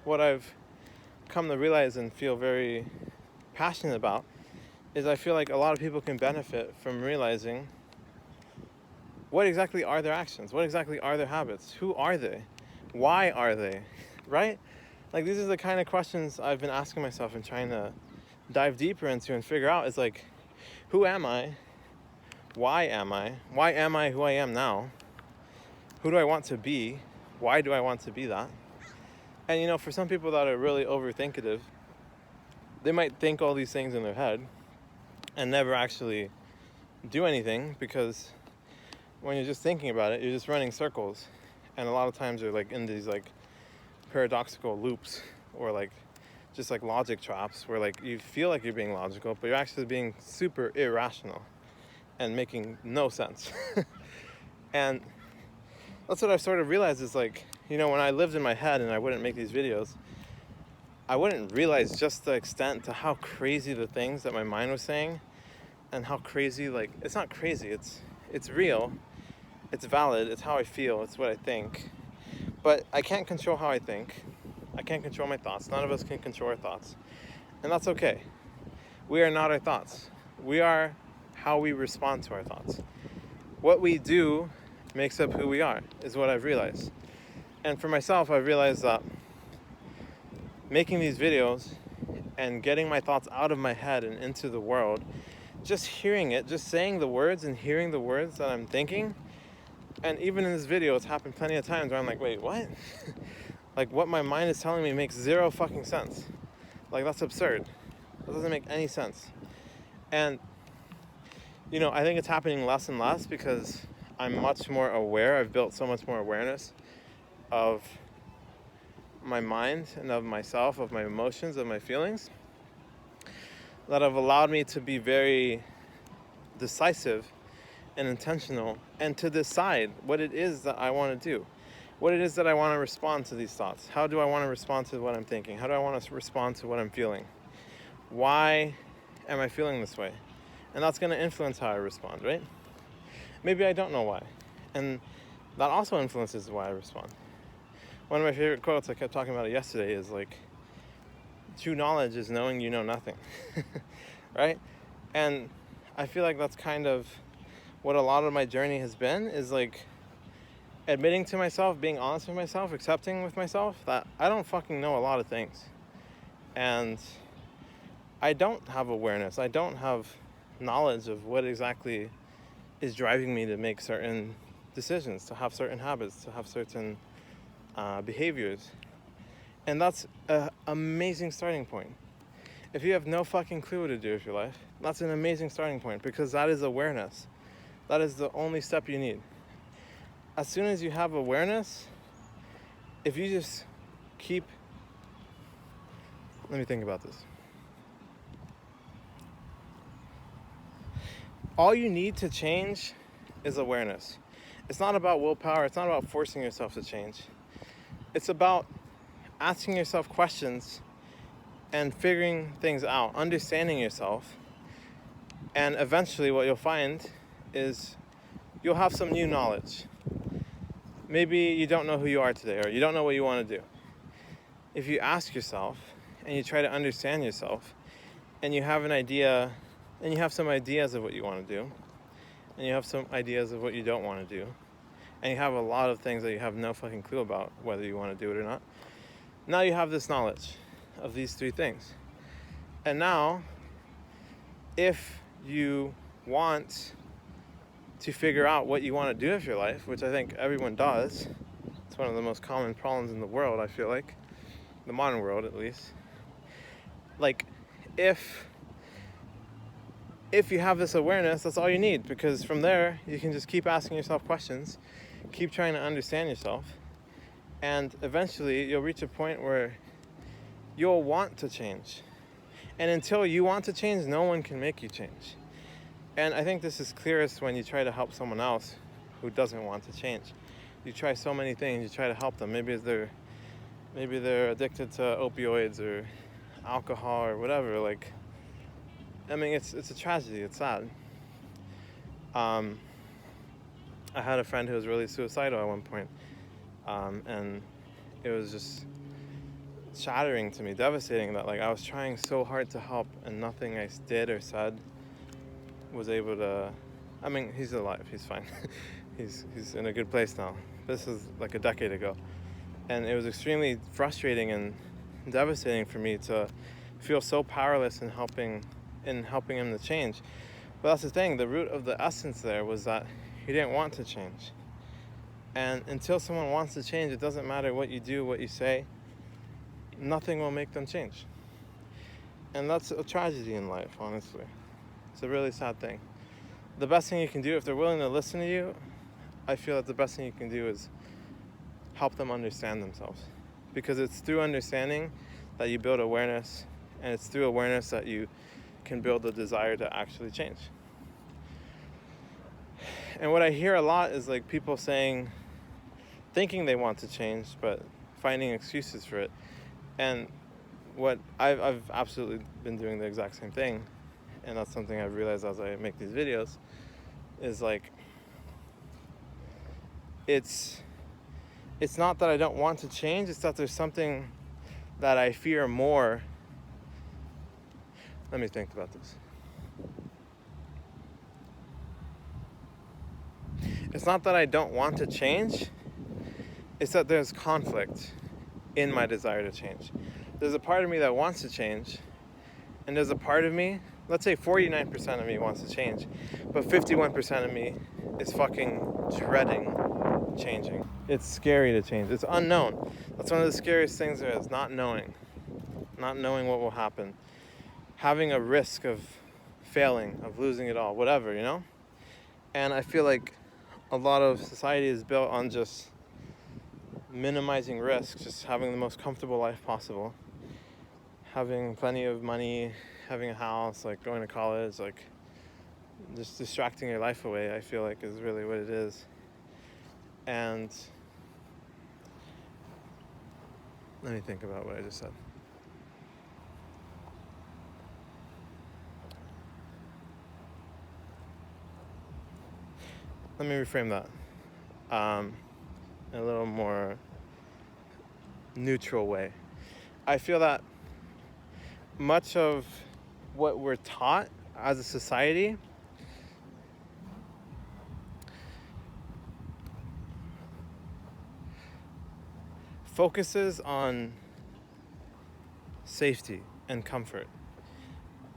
what I've come to realize and feel very passionate about is I feel like a lot of people can benefit from realizing what exactly are their actions? What exactly are their habits? Who are they? Why are they? Right? Like these are the kind of questions I've been asking myself and trying to dive deeper into and figure out is like, who am I? Why am I? Why am I who I am now? Who do I want to be? Why do I want to be that? And you know, for some people that are really overthinkative, they might think all these things in their head and never actually do anything, because when you're just thinking about it, you're just running circles. And a lot of times you're like in these like paradoxical loops, or like just like logic traps where like you feel like you're being logical, but you're actually being super irrational and making no sense. And that's what I've sort of realized is like, you know, when I lived in my head and I wouldn't make these videos, I wouldn't realize just the extent to how crazy the things that my mind was saying, and how crazy, like, it's not crazy, it's real, it's valid, it's how I feel, it's what I think. But I can't control how I think. I can't control my thoughts. None of us can control our thoughts. And that's okay. We are not our thoughts. We are how we respond to our thoughts. What we do makes up who we are, is what I've realized. And for myself, I've realized that making these videos and getting my thoughts out of my head and into the world, just hearing it, just saying the words and hearing the words that I'm thinking. And even in this video, it's happened plenty of times where I'm like, wait, what? Like what my mind is telling me makes zero fucking sense. Like that's absurd. That doesn't make any sense. And you know, I think it's happening less and less because I'm much more aware. I've built so much more awareness of my mind and of myself, of my emotions, of my feelings, that have allowed me to be very decisive and intentional, and to decide what it is that I want to do, what it is that I want to respond to these thoughts. How do I want to respond to what I'm thinking? How do I want to respond to what I'm feeling? Why am I feeling this way? And that's going to influence how I respond, right? Maybe I don't know why. And that also influences why I respond. One of my favorite quotes, I kept talking about it yesterday, is like, true knowledge is knowing you know nothing, right? And I feel like that's kind of what a lot of my journey has been, is like admitting to myself, being honest with myself, accepting with myself that I don't fucking know a lot of things. And I don't have awareness. I don't have knowledge of what exactly is driving me to make certain decisions, to have certain habits, to have certain behaviors. And that's an amazing starting point. If you have no fucking clue what to do with your life, that's an amazing starting point, because that is awareness. That is the only step you need. As soon as you have awareness, if you just keep... Let me think about this. All you need to change is awareness. It's not about willpower. It's not about forcing yourself to change. It's about asking yourself questions and figuring things out, understanding yourself. And eventually what you'll find is you'll have some new knowledge. Maybe you don't know who you are today, or you don't know what you want to do. If you ask yourself and you try to understand yourself, and you have an idea, and you have some ideas of what you want to do, and you have some ideas of what you don't want to do, and you have a lot of things that you have no fucking clue about whether you want to do it or not, now you have this knowledge of these three things. And now, if you want to figure out what you want to do with your life, which I think everyone does, it's one of the most common problems in the world, I feel like, the modern world at least. Like, if you have this awareness, that's all you need, because from there you can just keep asking yourself questions, keep trying to understand yourself, and eventually you'll reach a point where you'll want to change. And until you want to change, no one can make you change. And I think this is clearest when you try to help someone else who doesn't want to change. You try so many things, you try to help them. Maybe they're addicted to opioids or alcohol or whatever. Like, I mean, it's a tragedy. It's sad. I had a friend who was really suicidal at one point, and it was just shattering to me, devastating, that like I was trying so hard to help and nothing I did or said was able to. I mean, he's alive, he's fine. he's in a good place now. This is like a decade ago, and it was extremely frustrating and devastating for me to feel so powerless in helping him to change. But that's the thing, the root of the essence there was that he didn't want to change. And until someone wants to change, it doesn't matter what you do, what you say, nothing will make them change. And that's a tragedy in life, honestly. It's a really sad thing. The best thing you can do, if they're willing to listen to you, I feel that the best thing you can do is help them understand themselves. Because it's through understanding that you build awareness, and it's through awareness that you can build the desire to actually change. And what I hear a lot is like people thinking they want to change, but finding excuses for it. And what I've absolutely been doing the exact same thing, and that's something I've realized as I make these videos, is like, it's not that I don't want to change, it's that there's something that I fear more. Let me think about this. It's not that I don't want to change, it's that there's conflict in my desire to change. There's a part of me that wants to change, and there's a part of me, let's say 49% of me wants to change, but 51% of me is fucking dreading changing. It's scary to change. It's unknown. That's one of the scariest things there is, not knowing what will happen. Having a risk of failing, of losing it all, whatever, you know? And I feel like a lot of society is built on just minimizing risks, just having the most comfortable life possible, having plenty of money, having a house, like going to college, like just distracting your life away, I feel like is really what it is. And let me think about what I just said. Let me reframe that in a little more neutral way. I feel that much of what we're taught as a society focuses on safety and comfort,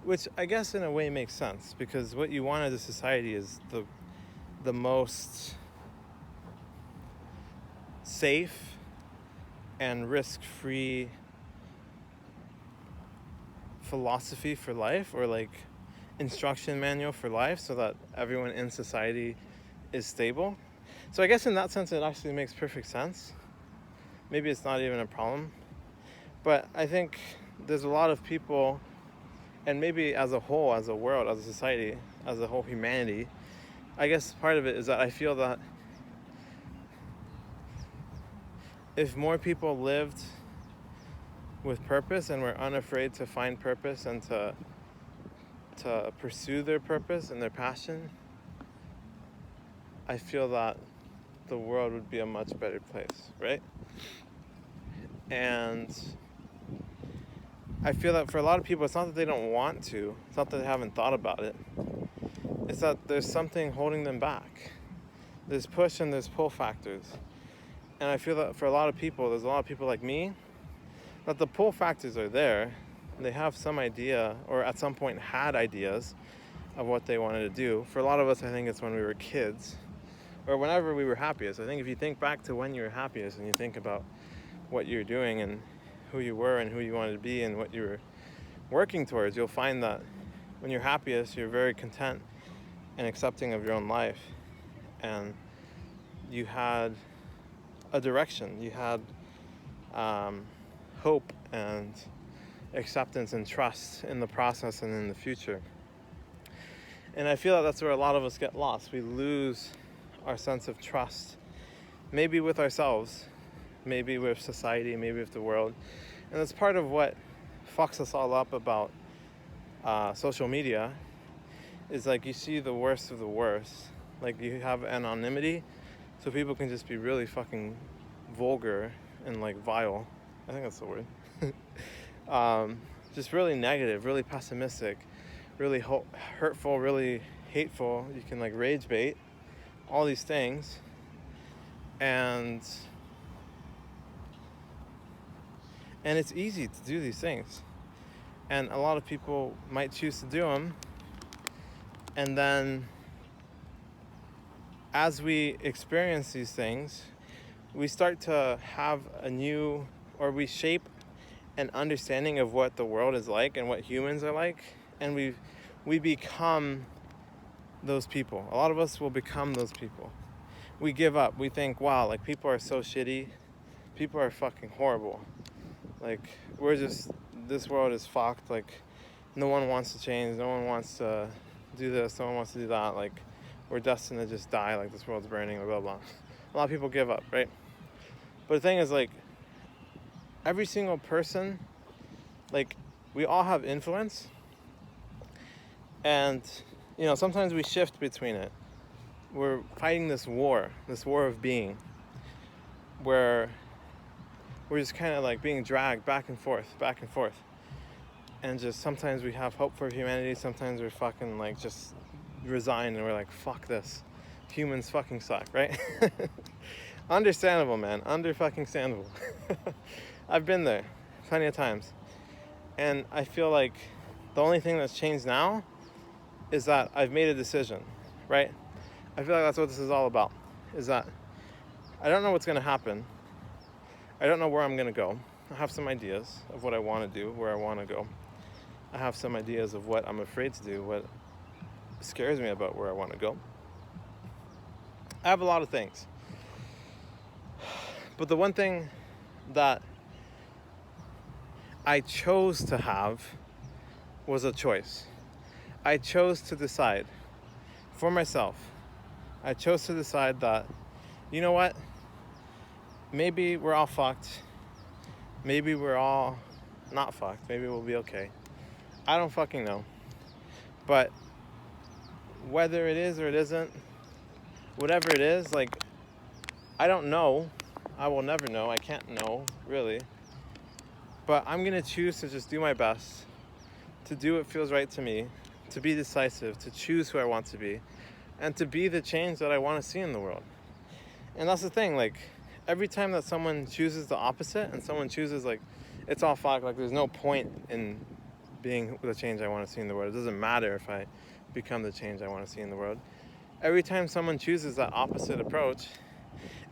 which I guess in a way makes sense, because what you want as a society is the most safe and risk-free philosophy for life, or like instruction manual for life, so that everyone in society is stable. So I guess in that sense it actually makes perfect sense. Maybe it's not even a problem, but I think there's a lot of people, and maybe as a whole, as a world, as a society, as a whole humanity, I guess part of it is that I feel that if more people lived with purpose and were unafraid to find purpose and to pursue their purpose and their passion, I feel that the world would be a much better place, right? And I feel that for a lot of people, it's not that they don't want to, it's not that they haven't thought about it, it's that there's something holding them back. There's push and there's pull factors. And I feel that for a lot of people, there's a lot of people like me, that the pull factors are there, They have some idea, or at some point had ideas of what they wanted to do. For a lot of us, I think it's when we were kids, or whenever we were happiest. I think if you think back to when you were happiest and you think about what you're doing and who you were and who you wanted to be and what you were working towards, you'll find that when you're happiest, you're very content and accepting of your own life. And you had a direction. You had hope and acceptance and trust in the process and in the future. And I feel that's where a lot of us get lost. We lose our sense of trust, maybe with ourselves, maybe with society, maybe with the world. And that's part of what fucks us all up about social media, is like you see the worst of the worst. Like you have anonymity, so people can just be really fucking vulgar and like vile. I think that's the word. Just really negative, really pessimistic, really hurtful, really hateful. You can like rage bait, all these things. And it's easy to do these things. And a lot of people might choose to do them. And then as we experience these things, we start to have we shape an understanding of what the world is like and what humans are like. And we become those people. A lot of us will become those people. We give up. We think, wow, like people are so shitty. People are fucking horrible. Like this world is fucked. Like no one wants to change. No one wants to do this. No one wants to do that. Like we're destined to just die. Like this world's burning, blah, blah, blah. A lot of people give up, right? But the thing is, like, every single person, like, we all have influence. And, you know, sometimes we shift between it. We're fighting this war of being, where we're just kind of like being dragged back and forth. And just sometimes we have hope for humanity. Sometimes we're fucking like just resigned and we're like, fuck this. Humans fucking suck, right? Understandable, man. Under-fucking-standable. I've been there plenty of times. And I feel like the only thing that's changed now is that I've made a decision, right? I feel like that's what this is all about, is that I don't know what's going to happen. I don't know where I'm going to go. I have some ideas of what I want to do, where I want to go. I have some ideas of what I'm afraid to do, what scares me about where I want to go. I have a lot of things. But the one thing that I chose to have was a choice. I chose to decide for myself. I chose to decide that, you know what? Maybe we're all fucked. Maybe we're all not fucked. Maybe we'll be okay. I don't fucking know. But whether it is or it isn't, whatever it is, like, I don't know. I will never know. I can't know, really. But I'm going to choose to just do my best, to do what feels right to me, to be decisive, to choose who I want to be, and to be the change that I want to see in the world. And that's the thing, like, every time that someone chooses the opposite and someone chooses, like, it's all fuck, like, there's no point in being the change I want to see in the world. It doesn't matter if I become the change I want to see in the world. Every time someone chooses that opposite approach,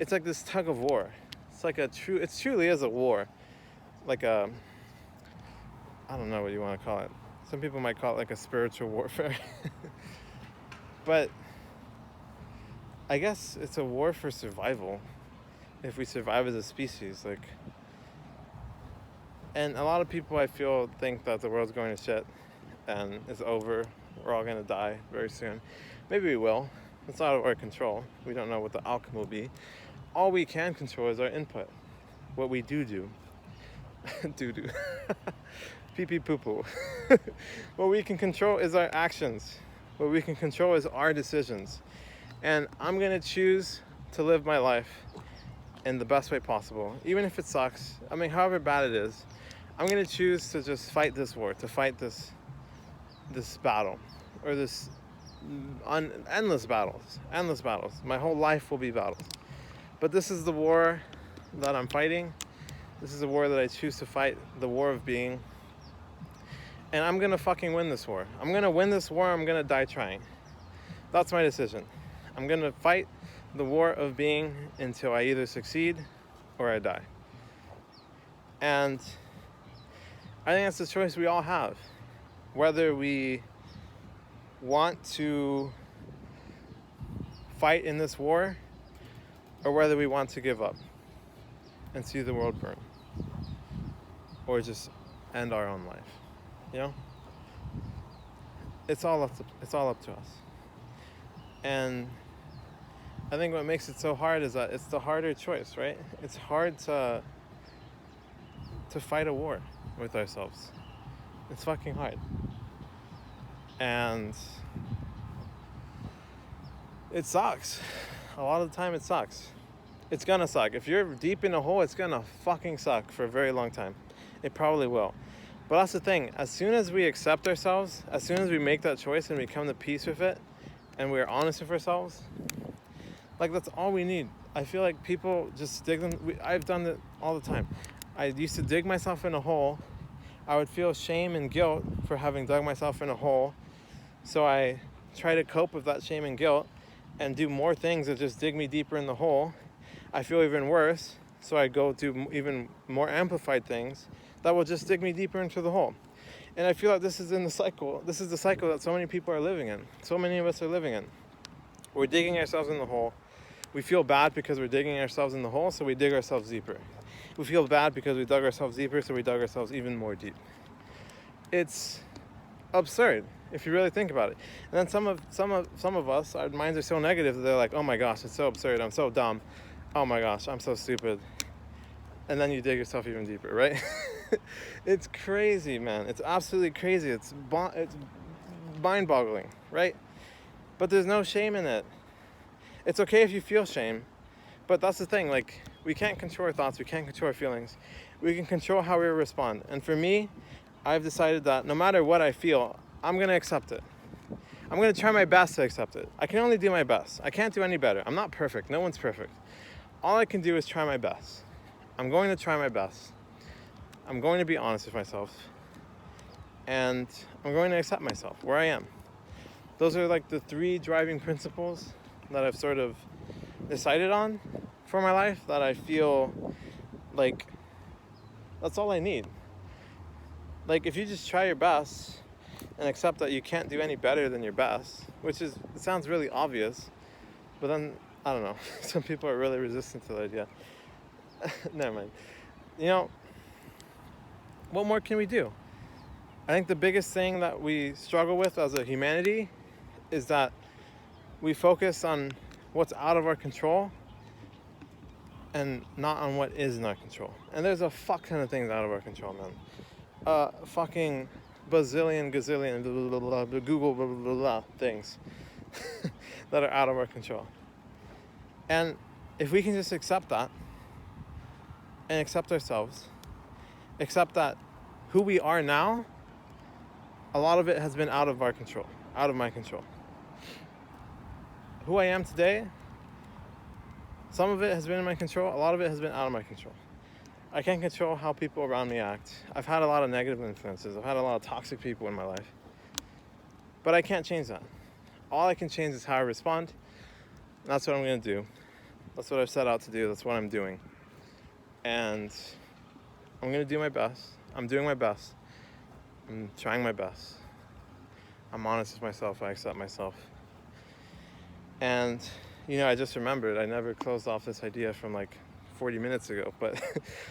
it's like this tug of war. It's like it truly is a war. Like I don't know what you want to call it. Some people might call it like a spiritual warfare. But I guess it's a war for survival. If we survive as a species, like. And a lot of people, I feel, think that the world's going to shit and it's over. We're all going to die very soon. Maybe we will. It's out of our control. We don't know what the outcome will be. All we can control is our input. What we do. Do. Pee pee poo poo. What we can control is our actions. What we can control is our decisions. And I'm going to choose to live my life in the best way possible. Even if it sucks. I mean, however bad it is. I'm going to choose to just fight this war. To fight this battle. Or this endless battles. My whole life will be battles. But this is the war that I'm fighting. This is the war that I choose to fight, the war of being. And I'm gonna fucking win this war. I'm gonna win this war, I'm gonna die trying. That's my decision. I'm gonna fight the war of being until I either succeed or I die. And I think that's the choice we all have. Whether we want to fight in this war or whether we want to give up and see the world burn or just end our own life. You know? It's all up to us. And I think what makes it so hard is that it's the harder choice, right? It's hard to fight a war with ourselves. It's fucking hard. And it sucks. A lot of the time it sucks. It's gonna suck. If you're deep in a hole, it's gonna fucking suck for a very long time. It probably will. But that's the thing. As soon as we accept ourselves, as soon as we make that choice and we come to peace with it, and we're honest with ourselves, like that's all we need. I feel like people just dig them. I've done it all the time. I used to dig myself in a hole. I would feel shame and guilt for having dug myself in a hole. So I try to cope with that shame and guilt and do more things that just dig me deeper in the hole. I feel even worse. So I go do even more amplified things that will just dig me deeper into the hole. And I feel like this is in the cycle. This is the cycle that so many people are living in. So many of us are living in. We're digging ourselves in the hole. We feel bad because we're digging ourselves in the hole, so we dig ourselves deeper. We feel bad because we dug ourselves deeper, so we dug ourselves even more deep. It's absurd if you really think about it. And then some of us, our minds are so negative that they're like, "Oh my gosh, it's so absurd. I'm so dumb. Oh my gosh, I'm so stupid." And then you dig yourself even deeper, right? It's crazy, man. It's absolutely crazy. It's mind-boggling, right? But there's no shame in it. It's okay if you feel shame, but that's the thing. Like, we can't control our thoughts. We can't control our feelings. We can control how we respond. And for me, I've decided that no matter what I feel, I'm going to accept it. I'm going to try my best to accept it. I can only do my best. I can't do any better. I'm not perfect. No one's perfect. All I can do is try my best. I'm going to try my best. I'm going to be honest with myself. And I'm going to accept myself where I am. Those are like the 3 driving principles that I've sort of decided on for my life, that I feel like that's all I need. Like, if you just try your best and accept that you can't do any better than your best, which is, it sounds really obvious, but then, I don't know, some people are really resistant to the idea. Never mind. You know, what more can we do? I think the biggest thing that we struggle with as a humanity is that we focus on what's out of our control and not on what is in our control. And there's a fuck ton of things out of our control, man. Fucking bazillion, gazillion, blah, blah, blah, blah, Google, blah, blah, blah, things that are out of our control. And if we can just accept that and accept ourselves, accept that who we are now, a lot of it has been out of our control, out of my control. Who I am today, some of it has been in my control, a lot of it has been out of my control. I can't control how people around me act. I've had a lot of negative influences. I've had a lot of toxic people in my life. But I can't change that. All I can change is how I respond. And that's what I'm going to do. That's what I've set out to do. That's what I'm doing. And I'm going to do my best. I'm doing my best. I'm trying my best. I'm honest with myself. I accept myself. And, you know, I just remembered, I never closed off this idea from like 40 minutes ago, but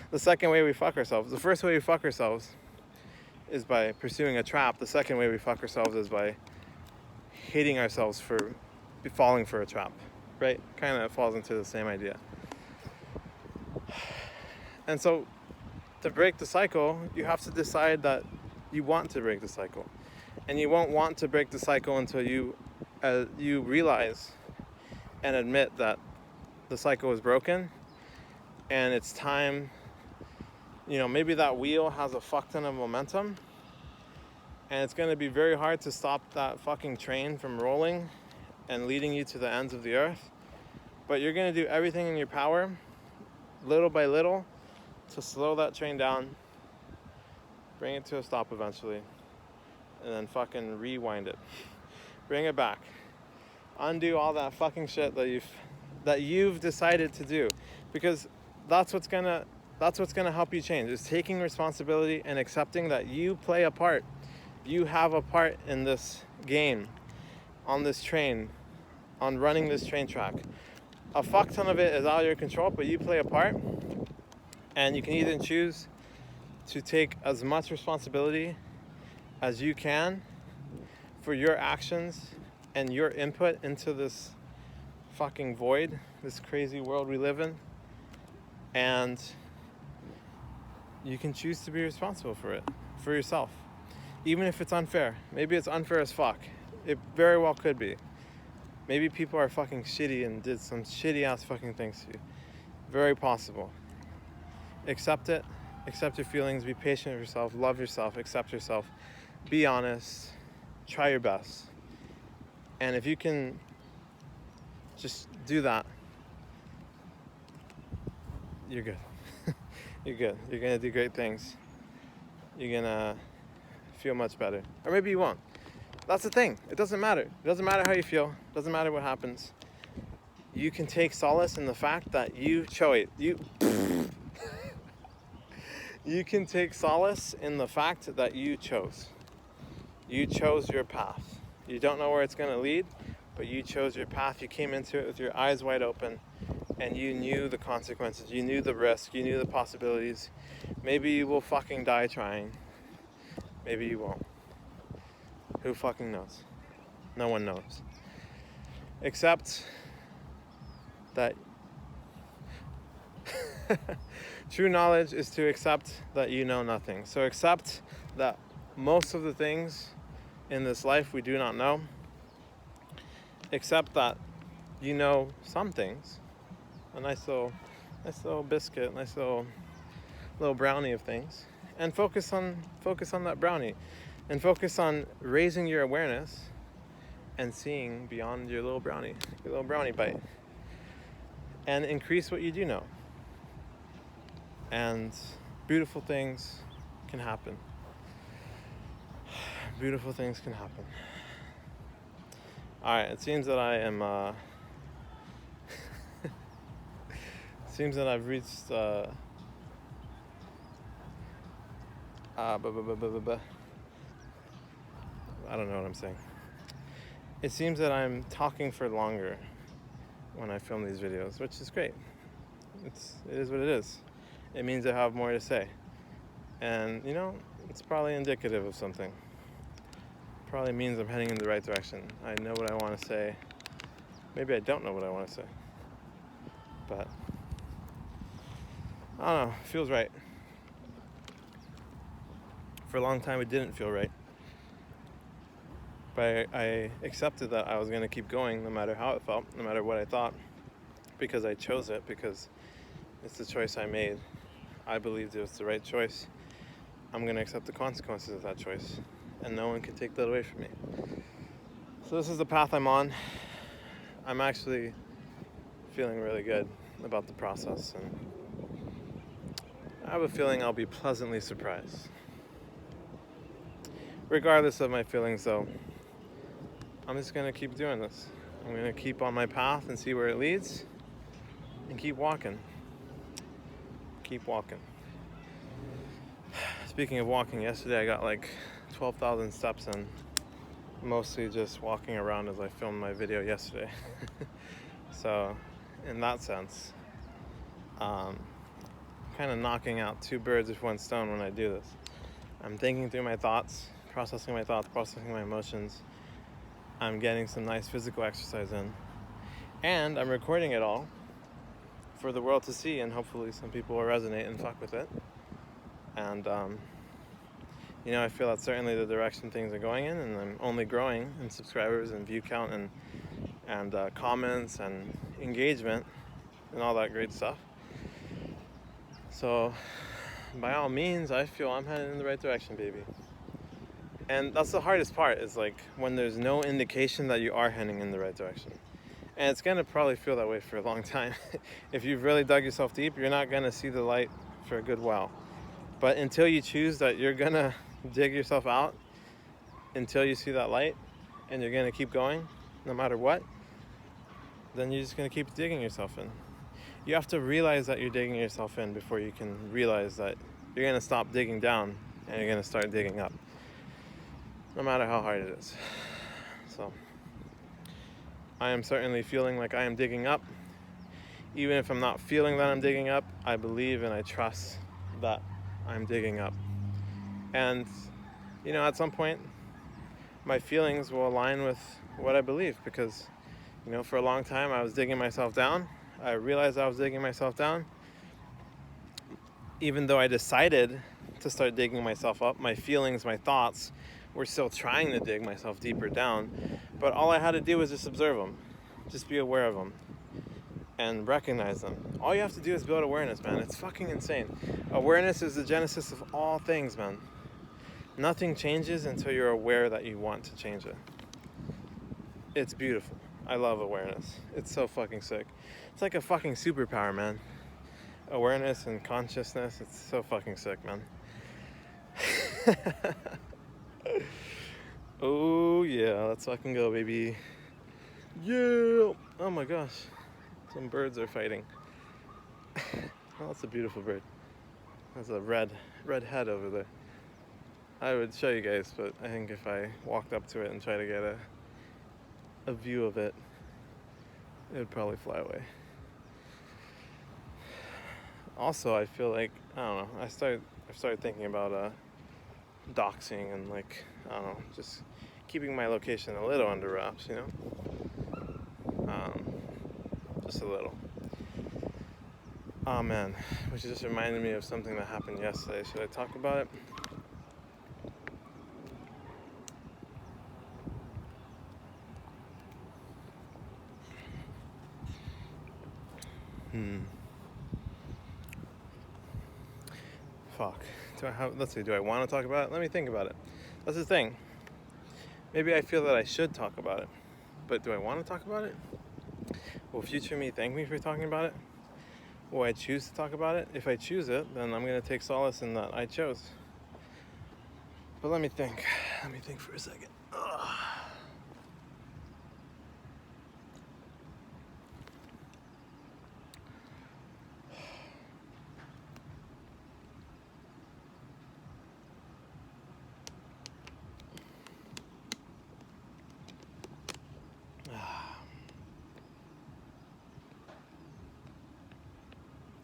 the second way we fuck ourselves, the first way we fuck ourselves is by pursuing a trap. The second way we fuck ourselves is by hating ourselves for falling for a trap, right? Kind of falls into the same idea. And so to break the cycle, you have to decide that you want to break the cycle. And you won't want to break the cycle until you realize and admit that the cycle is broken and it's time. You know, maybe that wheel has a fuck ton of momentum and it's going to be very hard to stop that fucking train from rolling and leading you to the ends of the earth, but you're going to do everything in your power, little by little, to slow that train down, bring it to a stop eventually, and then fucking rewind it. Bring it back. Undo all that fucking shit that you've decided to do, because that's what's gonna help you change, is taking responsibility and accepting that you play a part. You have a part in this game, on this train, on running this train track. A fuck ton of it is out of your control, but you play a part, and you can either choose to take as much responsibility as you can for your actions and your input into this fucking void, this crazy world we live in, and you can choose to be responsible for it, for yourself, even if it's unfair. Maybe it's unfair as fuck. It very well could be. Maybe people are fucking shitty and did some shitty ass fucking things to you. Very possible. Accept it. Accept your feelings. Be patient with yourself. Love yourself. Accept yourself. Be honest. Try your best. And if you can just do that, you're good. You're good. You're gonna do great things. You're gonna feel much better. Or maybe you won't. That's the thing. It doesn't matter. It doesn't matter how you feel. It doesn't matter what happens. You can take solace in the fact that you chose it. You can take solace in the fact that you chose. You chose your path. You don't know where it's going to lead, but you chose your path. You came into it with your eyes wide open, and you knew the consequences. You knew the risk. You knew the possibilities. Maybe you will fucking die trying. Maybe you won't. Who fucking knows? No one knows. Except that true knowledge is to accept that you know nothing. So accept that most of the things in this life we do not know. Accept that you know some things. A nice little biscuit, nice little brownie of things. And focus on that brownie. And focus on raising your awareness and seeing beyond your little brownie bite. And increase what you do know. And beautiful things can happen. Beautiful things can happen. Alright, it seems that I am seems that I've reached I don't know what I'm saying. It seems that I'm talking for longer when I film these videos, which is great. It is what it is. It means I have more to say. And, you know, it's probably indicative of something. Probably means I'm heading in the right direction. I know what I want to say. Maybe I don't know what I want to say. But, I don't know, it feels right. For a long time it didn't feel right. But I accepted that I was going to keep going no matter how it felt, no matter what I thought, because I chose it, because it's the choice I made. I believed it was the right choice. I'm going to accept the consequences of that choice, and no one can take that away from me. So this is the path I'm on. I'm actually feeling really good about the process, and I have a feeling I'll be pleasantly surprised. Regardless of my feelings, though, I'm just going to keep doing this. I'm going to keep on my path and see where it leads, and keep walking. Keep walking. Speaking of walking, yesterday I got like 12,000 steps in, mostly just walking around as I filmed my video yesterday. So, in that sense, kind of knocking out two birds with one stone when I do this. I'm thinking through my thoughts, processing my emotions. I'm getting some nice physical exercise in, and I'm recording it all for the world to see, and hopefully some people will resonate and fuck with it. And you know, I feel that's certainly the direction things are going in, and I'm only growing in subscribers and view count and comments and engagement and all that great stuff. So by all means, I feel I'm heading in the right direction, baby. And that's the hardest part, is like when there's no indication that you are heading in the right direction. And it's gonna probably feel that way for a long time. If you've really dug yourself deep, you're not gonna see the light for a good while. But until you choose that you're gonna dig yourself out until you see that light, and you're gonna keep going no matter what, then you're just gonna keep digging yourself in. You have to realize that you're digging yourself in before you can realize that you're gonna stop digging down and you're gonna start digging up, no matter how hard it is. So I am certainly feeling like I am digging up. Even if I'm not feeling that I'm digging up, I believe and I trust that I'm digging up. And, you know, at some point, my feelings will align with what I believe, because, you know, for a long time I was digging myself down. I realized I was digging myself down. Even though I decided to start digging myself up, my feelings, my thoughts were still trying to dig myself deeper down. But all I had to do was just observe them, just be aware of them, and recognize them. All you have to do is build awareness, man. It's fucking insane. Awareness is the genesis of all things, man. Nothing changes until you're aware that you want to change it. It's beautiful. I love awareness. It's so fucking sick. It's like a fucking superpower, man. Awareness and consciousness, it's so fucking sick, man. Oh yeah, let's fucking go, baby. Yeah. Oh my gosh. Some birds are fighting. Oh, that's a beautiful bird. There's a red head over there. I would show you guys, but I think if I walked up to it and tried to get a view of it, it would probably fly away. Also, I feel like, I don't know, I've started thinking about doxing and, like, I don't know, just keeping my location a little under wraps, you know? Just a little. Oh man, which just reminded me of something that happened yesterday. Should I talk about it? Fuck. Let's see, do I want to talk about it? Let me think about it. That's the thing. Maybe I feel that I should talk about it, but do I want to talk about it? Will future me thank me for talking about it? Will I choose to talk about it? If I choose it, then I'm going to take solace in that I chose. But let me think. Let me think for a second. Ugh.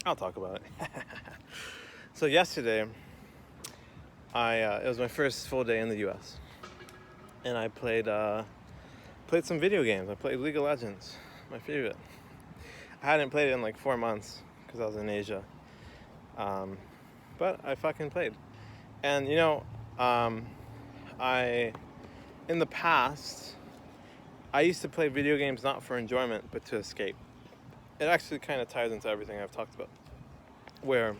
I'll talk about it. So yesterday, it was my first full day in the U.S. and I played some video games. I played League of Legends, my favorite. I hadn't played it in like 4 months because I was in Asia, but I fucking played. And you know, in the past, I used to play video games not for enjoyment but to escape. It actually kind of ties into everything I've talked about, where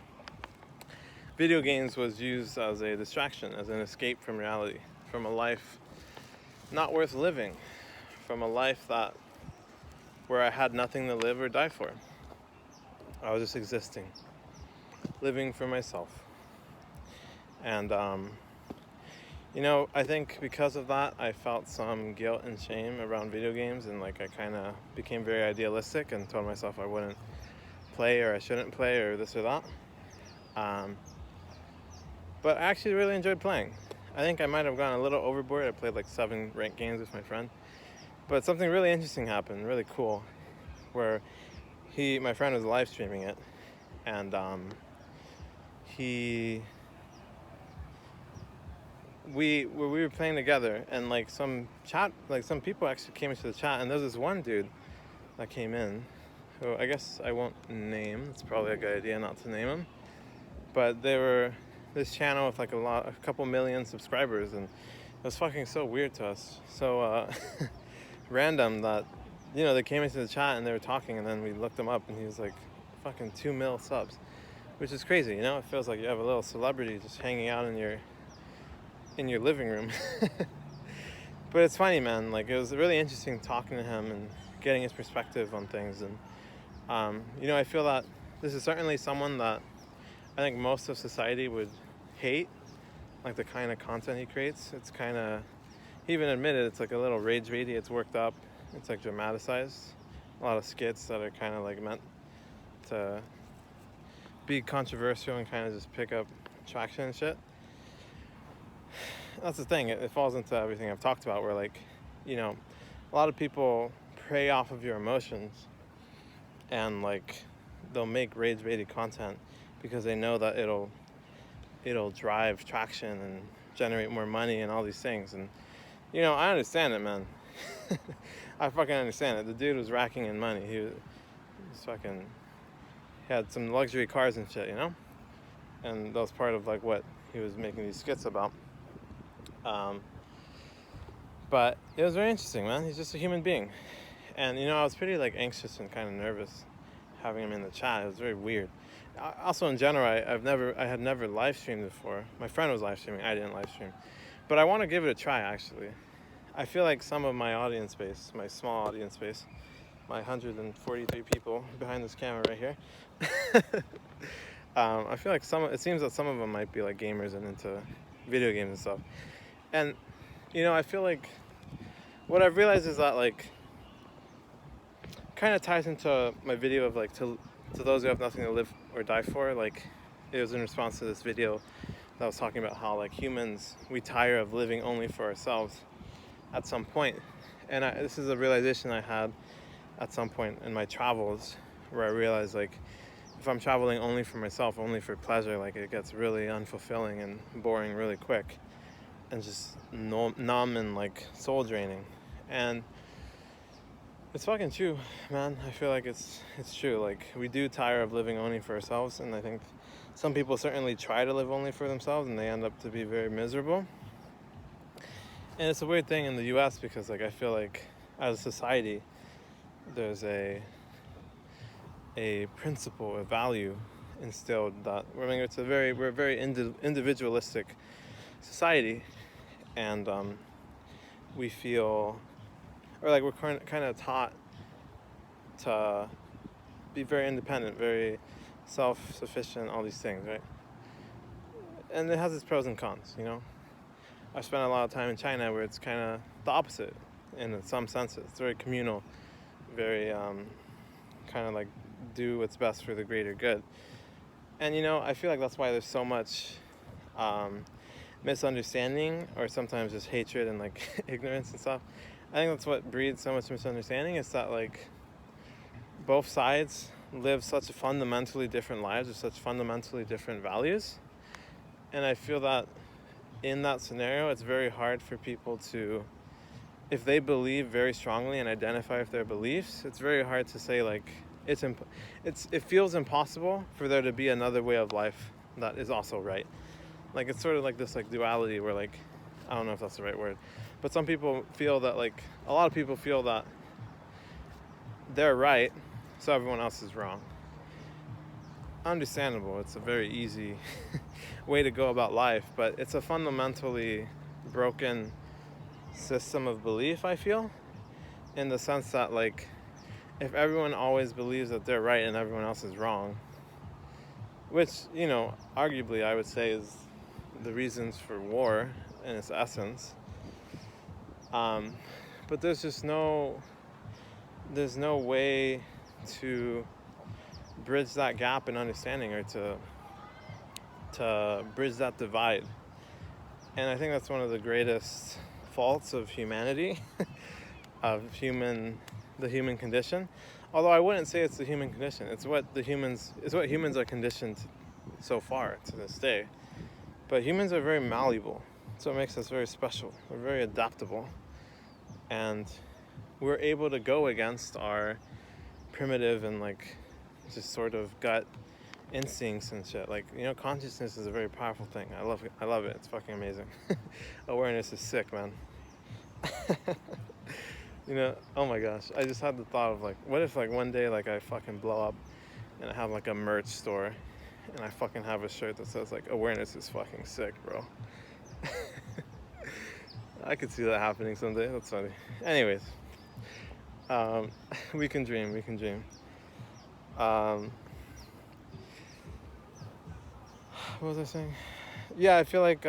video games was used as a distraction, as an escape from reality, from a life not worth living, from a life where I had nothing to live or die for. I was just existing, living for myself. And you know, I think because of that, I felt some guilt and shame around video games, and like I kind of became very idealistic and told myself I wouldn't play, or I shouldn't play, or this or that. But I actually really enjoyed playing. I think I might have gone a little overboard. I played like 7 ranked games with my friend. But something really interesting happened, really cool, where my friend was live streaming it, and we were playing together, and like some people actually came into the chat, and there's this one dude that came in, who I guess I won't name. It's probably a good idea not to name him, but they were this channel with like a couple million subscribers, and it was fucking so weird to us, so random that, you know, they came into the chat and they were talking, and then we looked them up and he was like fucking 2 mil subs, which is crazy, you know? It feels like you have a little celebrity just hanging out in your living room. But it's funny, man. Like, it was really interesting talking to him and getting his perspective on things. And you know, I feel that this is certainly someone that I think most of society would hate, like the kind of content he creates. It's kind of he even admitted it's like a little rage baity. It's worked up. It's like dramatized. A lot of skits that are kind of like meant to be controversial and kind of just pick up traction and shit. That's the thing. It falls into everything I've talked about, where like, you know, a lot of people prey off of your emotions, and like they'll make rage baited content because they know that it'll drive traction and generate more money and all these things. And you know, I understand it, man. I fucking understand it. The dude was racking in money. He fucking had some luxury cars and shit, you know? And that was part of like what he was making these skits about. But it was very interesting, man. He's just a human being. And you know, I was pretty like anxious and kind of nervous having him in the chat. It was very weird. Also, in general, I had never live streamed before. My friend was live streaming. I didn't live stream, but I want to give it a try. Actually, I feel like some of my audience base, my small audience base, my 143 people behind this camera right here. I feel like it seems that some of them might be like gamers and into video games and stuff. And you know, I feel like what I've realized is that like kind of ties into my video of like to those who have nothing to live or die for. Like, it was in response to this video that was talking about how like humans, we tire of living only for ourselves at some point. And this is a realization I had at some point in my travels, where I realized like if I'm traveling only for myself, only for pleasure, like it gets really unfulfilling and boring really quick, and just numb and like soul draining. And it's fucking true, man. I feel like it's true. Like, we do tire of living only for ourselves, and I think some people certainly try to live only for themselves, and they end up to be very miserable. And it's a weird thing in the U.S. because, like, I feel like as a society, there's a principle, a value instilled that we're a very individualistic society, and we feel, or like we're kind of taught to be very independent, very self-sufficient, all these things, right? And it has its pros and cons, you know? I spent a lot of time in China where it's kind of the opposite in some senses. It's very communal, very kind of like do what's best for the greater good. And you know, I feel like that's why there's so much misunderstanding, or sometimes just hatred and like ignorance and stuff. I think that's what breeds so much misunderstanding, is that like both sides live such fundamentally different lives with such fundamentally different values. And I feel that in that scenario, it's very hard for people to, if they believe very strongly and identify with their beliefs, it's very hard to say like, it feels impossible for there to be another way of life that is also right. Like, it's sort of like this like duality where like, I don't know if that's the right word, but some people feel that like, a lot of people feel that they're right, so everyone else is wrong. Understandable, it's a very easy way to go about life, but it's a fundamentally broken system of belief, I feel, in the sense that like, if everyone always believes that they're right and everyone else is wrong, which, you know, arguably I would say is the reasons for war in its essence, but there's no way to bridge that gap in understanding, or to bridge that divide. And I think that's one of the greatest faults of humanity, of the human condition. Although I wouldn't say it's the human condition. It's what humans are conditioned so far to this day. But humans are very malleable. So it makes us very special. We're very adaptable. And we're able to go against our primitive and like just sort of gut instincts and shit. Like, you know, consciousness is a very powerful thing. I love it. It's fucking amazing. Awareness is sick, man. You know, oh my gosh, I just had the thought of like, what if like one day like I fucking blow up and I have like a merch store and I fucking have a shirt that says like, awareness is fucking sick, bro. I could see that happening someday. That's funny. Anyways, we can dream. What was I saying? Yeah, I feel like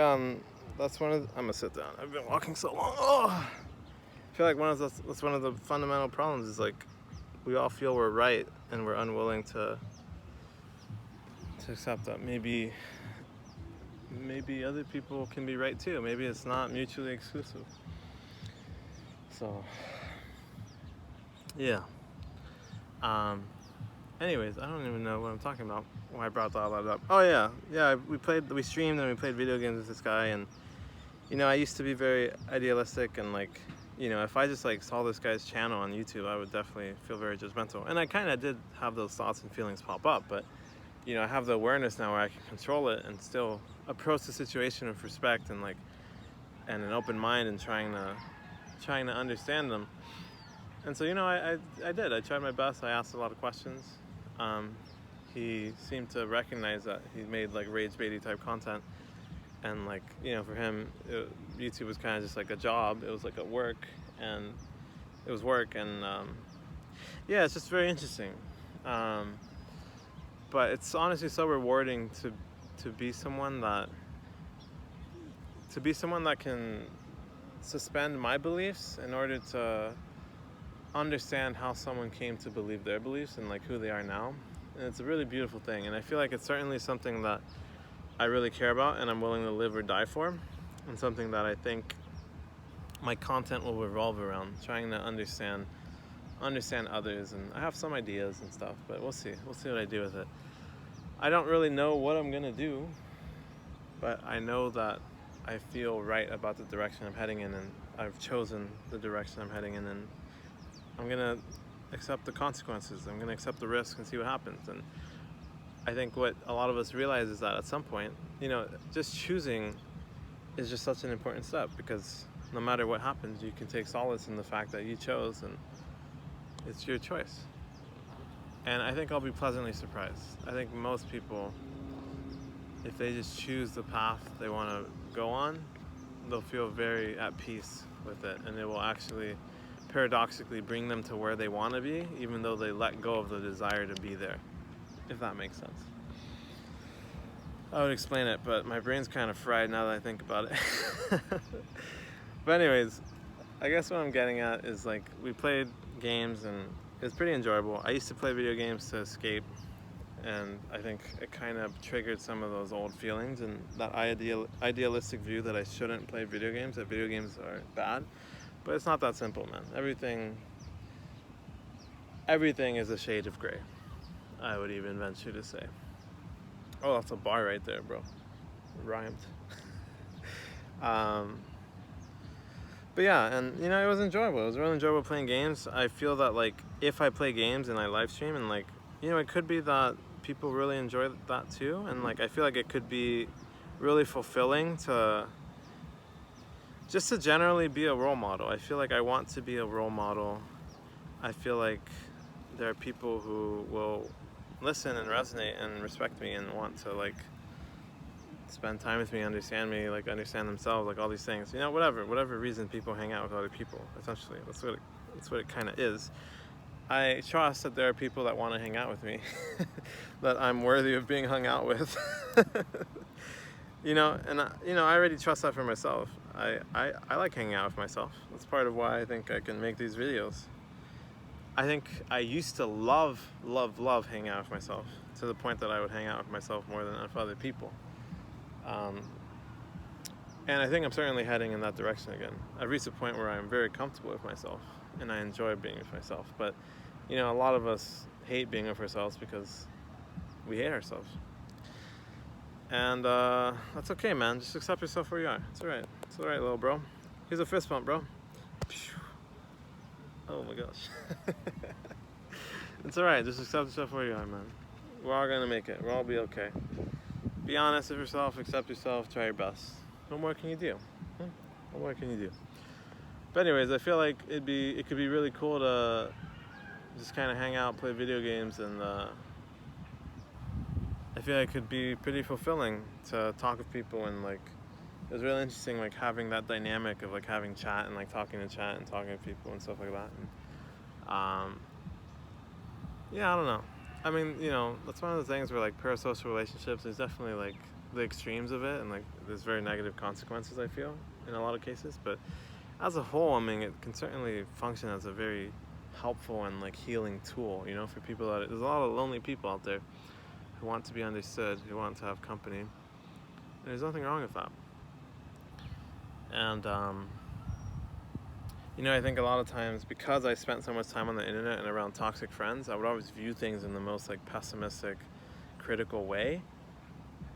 that's one of I'm gonna sit down. I've been walking so long. Oh, I feel like that's one of the fundamental problems is like we all feel we're right and we're unwilling to accept that maybe other people can be right too. Maybe it's not mutually exclusive. So yeah. Anyways, I don't even know what I'm talking about. Why I brought all that up. Oh yeah. We streamed and we played video games with this guy, and you know, I used to be very idealistic and like, you know, if I just like saw this guy's channel on YouTube, I would definitely feel very judgmental. And I kind of did have those thoughts and feelings pop up, but you know, I have the awareness now where I can control it and still approach the situation with respect and like, and an open mind and trying to understand them. And so, you know, I did. I tried my best. I asked a lot of questions. He seemed to recognize that he made like rage baity type content, and like, you know, for him, YouTube was kind of just like a job. It was like a work, and it was work, and yeah, it's just very interesting. But it's honestly so rewarding to be someone that can suspend my beliefs in order to understand how someone came to believe their beliefs and like who they are now. And it's a really beautiful thing, and I feel like it's certainly something that I really care about and I'm willing to live or die for, and something that I think my content will revolve around, trying to understand others. And I have some ideas and stuff, but we'll see what I do with it. I don't really know what I'm gonna do, but I know that I feel right about the direction I'm heading in, and I've chosen the direction I'm heading in, and I'm gonna accept the consequences. I'm gonna accept the risk and see what happens. And I think what a lot of us realize is that at some point, you know, just choosing is just such an important step, because no matter what happens, you can take solace in the fact that you chose and it's your choice. And I think I'll be pleasantly surprised. I think most people, if they just choose the path they want to go on, they'll feel very at peace with it, and it will actually paradoxically bring them to where they want to be, even though they let go of the desire to be there, if that makes sense. I would explain it, but my brain's kind of fried now that I think about it. But anyways, I guess what I'm getting at is like, we played games and it was pretty enjoyable. I used to play video games to escape, and I think it kind of triggered some of those old feelings and that idealistic view that I shouldn't play video games, that video games are bad. But it's not that simple, man. Everything is a shade of gray, I would even venture to say. Oh, that's a bar right there, bro. It rhymed. But yeah, and you know, it was enjoyable. It was really enjoyable playing games. I feel that like, if I play games and I live stream, and like, you know, it could be that people really enjoy that too. And like, I feel like it could be really fulfilling to generally be a role model. I feel like I want to be a role model. I feel like there are people who will listen and resonate and respect me and want to like spend time with me, understand me, like understand themselves, like all these things. You know, whatever reason people hang out with other people, essentially. That's what it kind of is. I trust that there are people that want to hang out with me, that I'm worthy of being hung out with. You know, and I already trust that for myself. I like hanging out with myself. That's part of why I think I can make these videos. I think I used to love hanging out with myself, to the point that I would hang out with myself more than with other people. And I think I'm certainly heading in that direction again. I've reached a point where I'm very comfortable with myself, and I enjoy being with myself. But, you know, a lot of us hate being with ourselves because we hate ourselves. And that's okay, man. Just accept yourself where you are. It's alright. It's alright, little bro. Here's a fist bump, bro. Oh my gosh. It's alright. Just accept yourself where you are, man. We're all gonna make it. We'll all be okay. Be honest with yourself. Accept yourself. Try your best. What more can you do? What more can you do? But anyways, I feel like it could be really cool to just kind of hang out, play video games, and I feel like it could be pretty fulfilling to talk with people. And like, it was really interesting, like having that dynamic of like having chat and like talking to chat and talking to people and stuff like that. And yeah, I don't know. I mean, you know, that's one of the things where like parasocial relationships, there's definitely like the extremes of it, and like there's very negative consequences, I feel, in a lot of cases. But as a whole, I mean, it can certainly function as a very helpful and like healing tool, you know, for people that there's a lot of lonely people out there who want to be understood, who want to have company, and there's nothing wrong with that. And you know, I think a lot of times, because I spent so much time on the internet and around toxic friends, I would always view things in the most like pessimistic, critical way.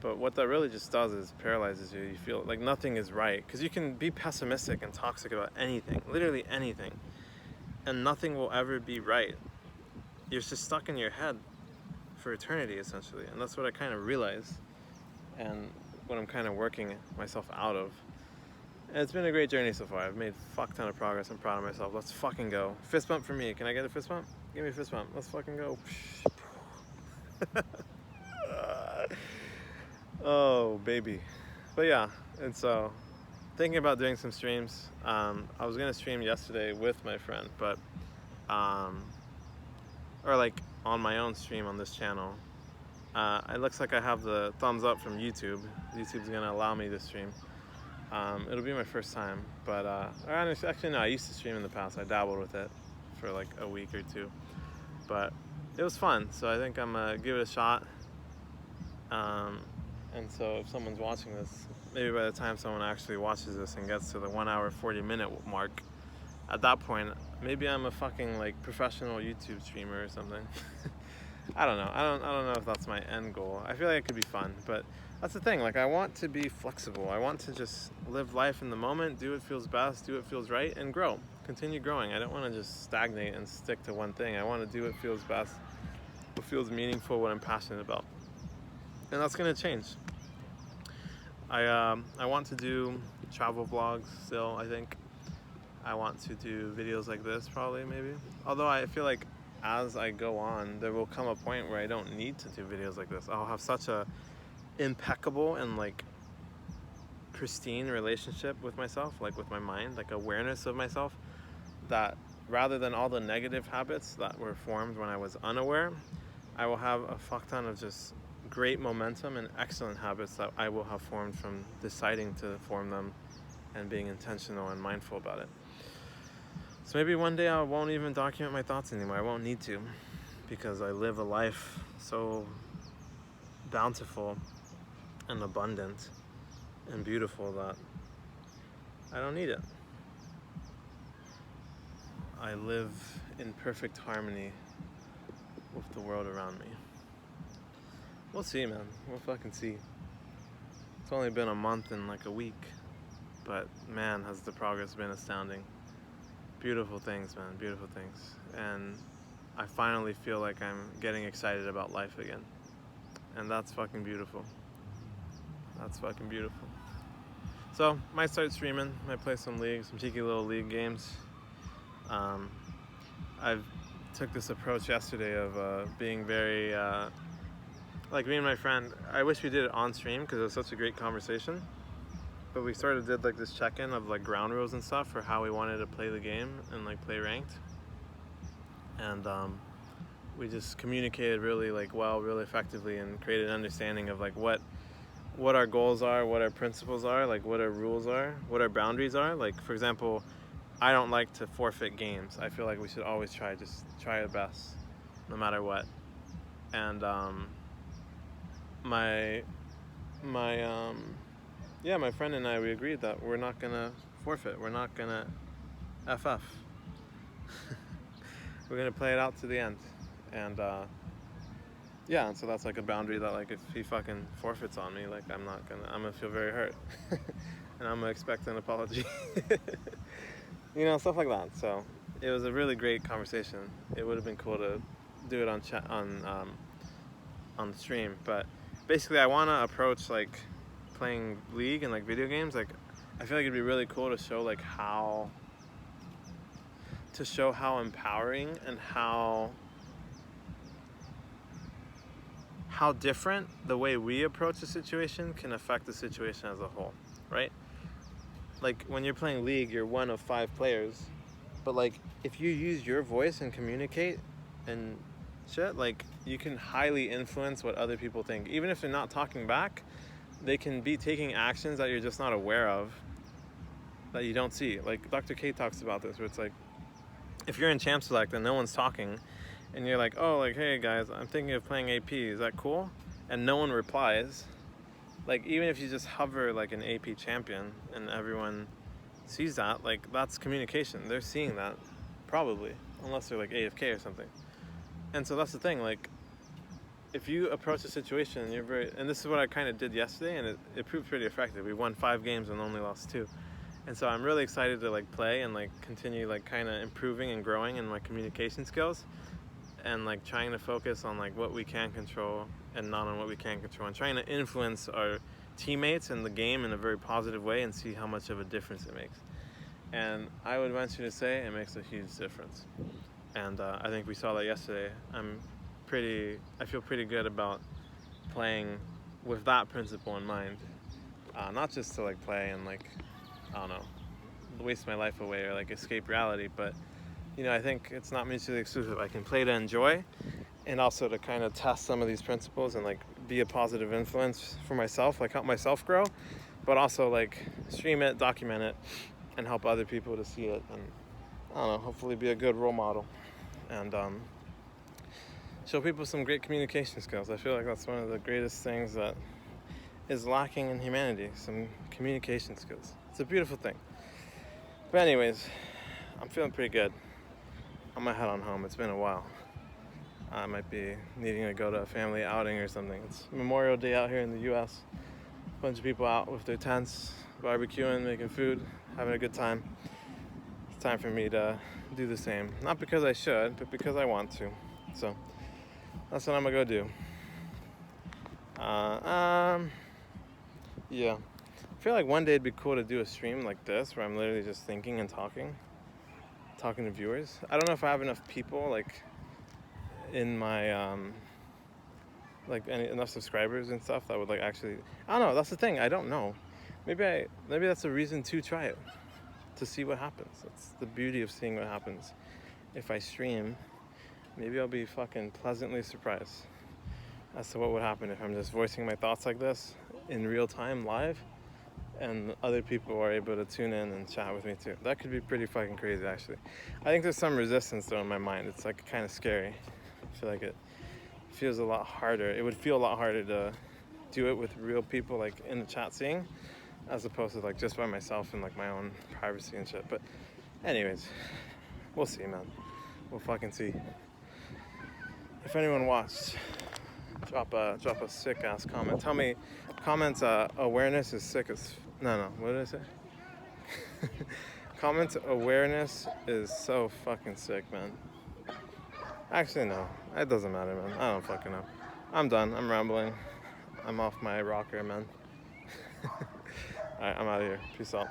But what that really just does is paralyzes you. You feel like nothing is right, because you can be pessimistic and toxic about anything, literally anything, and nothing will ever be right. You're just stuck in your head for eternity, essentially. And that's what I kind of realized, and what I'm kind of working myself out of. And it's been a great journey so far. I've made a fuck ton of progress. I'm proud of myself. Let's fucking go. Fist bump for me. Can I get a fist bump? Give me a fist bump. Let's fucking go. Oh, baby. But yeah, and so thinking about doing some streams. I was gonna stream yesterday with my friend, but or like on my own stream on this channel. It looks like I have the thumbs up from YouTube. YouTube's gonna allow me to stream. It'll be my first time, but actually no, I used to stream in the past. I dabbled with it for like a week or two, but it was fun. So I think I'm gonna give it a shot. And so if someone's watching this, maybe by the time someone actually watches this and gets to the 1 hour 40-minute mark, at that point maybe I'm a fucking like professional YouTube streamer or something. I don't know. I don't know if that's my end goal. I feel like it could be fun, but that's the thing. Like, I want to be flexible. I want to just live life in the moment, do what feels best, do what feels right, and grow. Continue growing. I don't want to just stagnate and stick to one thing. I want to do what feels best, what feels meaningful, what I'm passionate about. And that's going to change. I want to do travel vlogs still, I think. I want to do videos like this probably, maybe. Although I feel like as I go on, there will come a point where I don't need to do videos like this. I'll have such a impeccable and like pristine relationship with myself, like with my mind, like awareness of myself, that rather than all the negative habits that were formed when I was unaware, I will have a fuck ton of just great momentum and excellent habits that I will have formed from deciding to form them and being intentional and mindful about it. So maybe one day I won't even document my thoughts anymore. I won't need to, because I live a life so bountiful and abundant and beautiful that I don't need it. I live in perfect harmony with the world around me. We'll see, man. We'll fucking see. It's only been a month and like a week, but man, has the progress been astounding. Beautiful things, man, beautiful things. And I finally feel like I'm getting excited about life again. And that's fucking beautiful. That's fucking beautiful. So, might start streaming, might play some league, some cheeky little league games. I've took this approach yesterday of being very, like me and my friend, I wish we did it on stream because it was such a great conversation. But we sort of did like this check-in of like ground rules and stuff for how we wanted to play the game and like play ranked. And we just communicated really like well, really effectively, and created an understanding of like what our goals are, what our principles are, like what our rules are, what our boundaries are. Like, for example, I don't like to forfeit games. I feel like we should always try our best, no matter what. And my friend and I, we agreed that we're not gonna forfeit. We're not gonna FF. We're gonna play it out to the end. And and so that's like a boundary that like if he fucking forfeits on me, like I'm gonna feel very hurt. And I'm gonna expect an apology. You know, stuff like that. So it was a really great conversation. It would have been cool to do it on the stream, but basically I want to approach like playing League and like video games, like I feel like it'd be really cool to show like how empowering and how different the way we approach a situation can affect the situation as a whole, right? Like when you're playing League, you're one of 5 players, but like if you use your voice and communicate and shit, like you can highly influence what other people think, even if they're not talking back. they can be taking actions that you're just not aware of, that you don't see. Like Dr. K talks about this, where it's like, if you're in Champ Select and no one's talking, and you're like, oh, like, hey guys, I'm thinking of playing AP, is that cool? And no one replies. Like, even if you just hover like an AP champion and everyone sees that, like, that's communication. They're seeing that, probably, unless they're like AFK or something. And so that's the thing, like, if you approach a situation and and this is what I kind of did yesterday, and it proved pretty effective. We won 5 games and only lost 2. And so I'm really excited to like play and like continue like kind of improving and growing in my communication skills, and like trying to focus on like what we can control and not on what we can't control, and trying to influence our teammates and the game in a very positive way and see how much of a difference it makes. And I would venture to say it makes a huge difference. And I think we saw that yesterday. I feel pretty good about playing with that principle in mind, not just to like play and like, I don't know, waste my life away or like escape reality, but you know, I think it's not mutually exclusive. I can play to enjoy, and also to kind of test some of these principles and like be a positive influence for myself, like help myself grow, but also like stream it, document it, and help other people to see it, and I don't know, hopefully be a good role model, and show people some great communication skills. I feel like that's one of the greatest things that is lacking in humanity, some communication skills. It's a beautiful thing. But anyways, I'm feeling pretty good. I'm gonna head on home. It's been a while. I might be needing to go to a family outing or something. It's Memorial Day out here in the US. A bunch of people out with their tents, barbecuing, making food, having a good time. It's time for me to do the same. Not because I should, but because I want to. So that's what I'm gonna go do. Yeah. I feel like one day it'd be cool to do a stream like this, where I'm literally just thinking and talking to viewers. I don't know if I have enough people like in my like enough subscribers and stuff that would like actually, I don't know, that's the thing, I don't know. Maybe that's a reason to try it, to see what happens. That's the beauty of seeing what happens. If I stream, maybe I'll be fucking pleasantly surprised as to what would happen if I'm just voicing my thoughts like this in real time, live, and other people are able to tune in and chat with me too. That could be pretty fucking crazy, actually. I think there's some resistance though in my mind. It's like kind of scary. I feel like it feels a lot harder. It would feel a lot harder to do it with real people like in the chat seeing, as opposed to like just by myself and like my own privacy and shit. But anyways, we'll see, man. We'll fucking see. If anyone watched, drop a sick ass comment. Tell me, comments awareness is sick as no, what did I say? Comments awareness is so fucking sick, man. Actually no, it doesn't matter, man. I don't fucking know. I'm done. I'm rambling. I'm off my rocker, man. Alright, I'm out of here. Peace out.